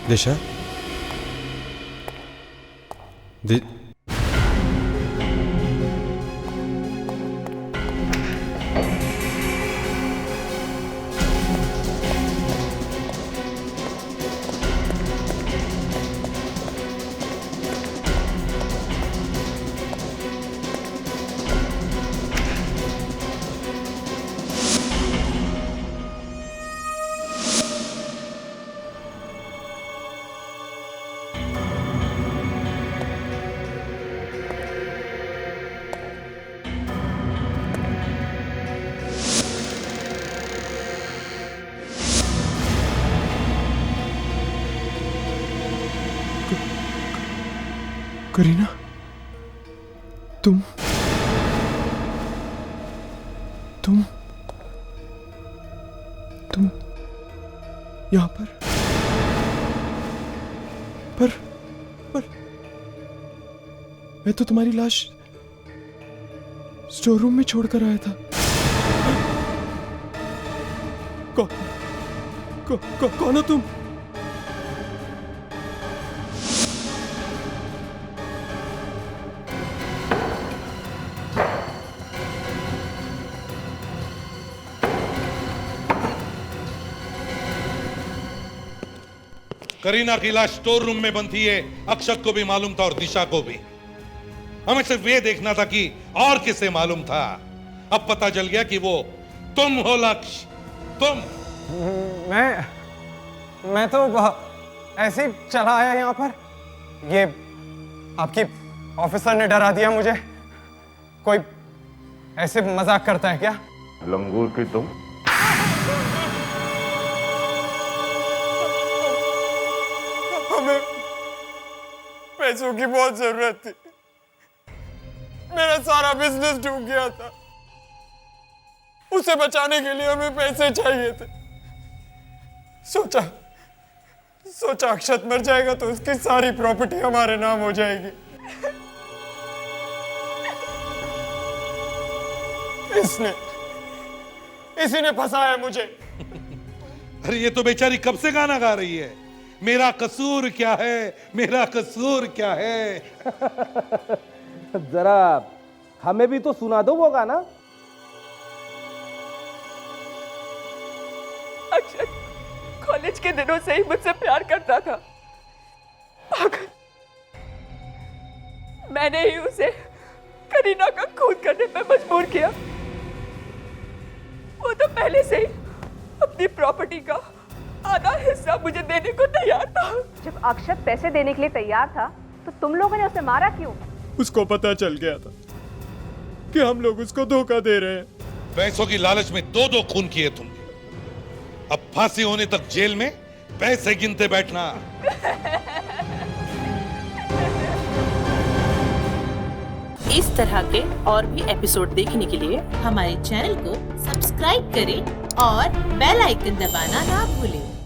दिशा, दिशा? करीना, तुम यहाँ पर मैं तो तुम्हारी लाश स्टोर रूम में छोड़कर आया था। कौन हो तुम? करीना की लाश स्टोर रूम में बंद थी, ये अक्षत को भी मालूम था और दिशा को भी। हमें सिर्फ ये देखना था कि और किसे मालूम था। अब पता चल गया कि वो तुम हो लक्ष्य, तुम। मैं तो ऐसे ही चला आया यहाँ पर। ये आपकी ऑफिसर ने डरा दिया मुझे। कोई ऐसे मजाक करता है क्या? लंगूर की तुम। हमें पैसों की बहुत जरूरत थी। मेरा सारा बिजनेस डूब गया था। उसे बचाने के लिए हमें पैसे चाहिए थे। सोचा अक्षत मर जाएगा तो उसकी सारी प्रॉपर्टी हमारे नाम हो जाएगी। इसी ने फंसाया मुझे। अरे ये तो बेचारी कब से गाना गा रही है, मेरा कसूर क्या है, मेरा कसूर क्या है। जरा हमें भी तो सुना दो वो गाना। अक्षत कॉलेज के दिनों से ही मुझसे प्यार करता था। मैंने ही उसे करीना का खून करने पे मजबूर किया। वो तो पहले से ही अपनी प्रॉपर्टी का आधा हिस्सा मुझे देने को तैयार था। जब अक्षत पैसे देने के लिए तैयार था तो तुम लोगों ने उसे मारा क्यों? उसको पता चल गया था कि हम लोग उसको धोखा दे रहे हैं। पैसों की लालच में दो खून किए तुमने। अब फांसी होने तक जेल में पैसे गिनते बैठना। इस तरह के और भी एपिसोड देखने के लिए हमारे चैनल को सब्सक्राइब करें और बेल आइकन दबाना ना भूलें।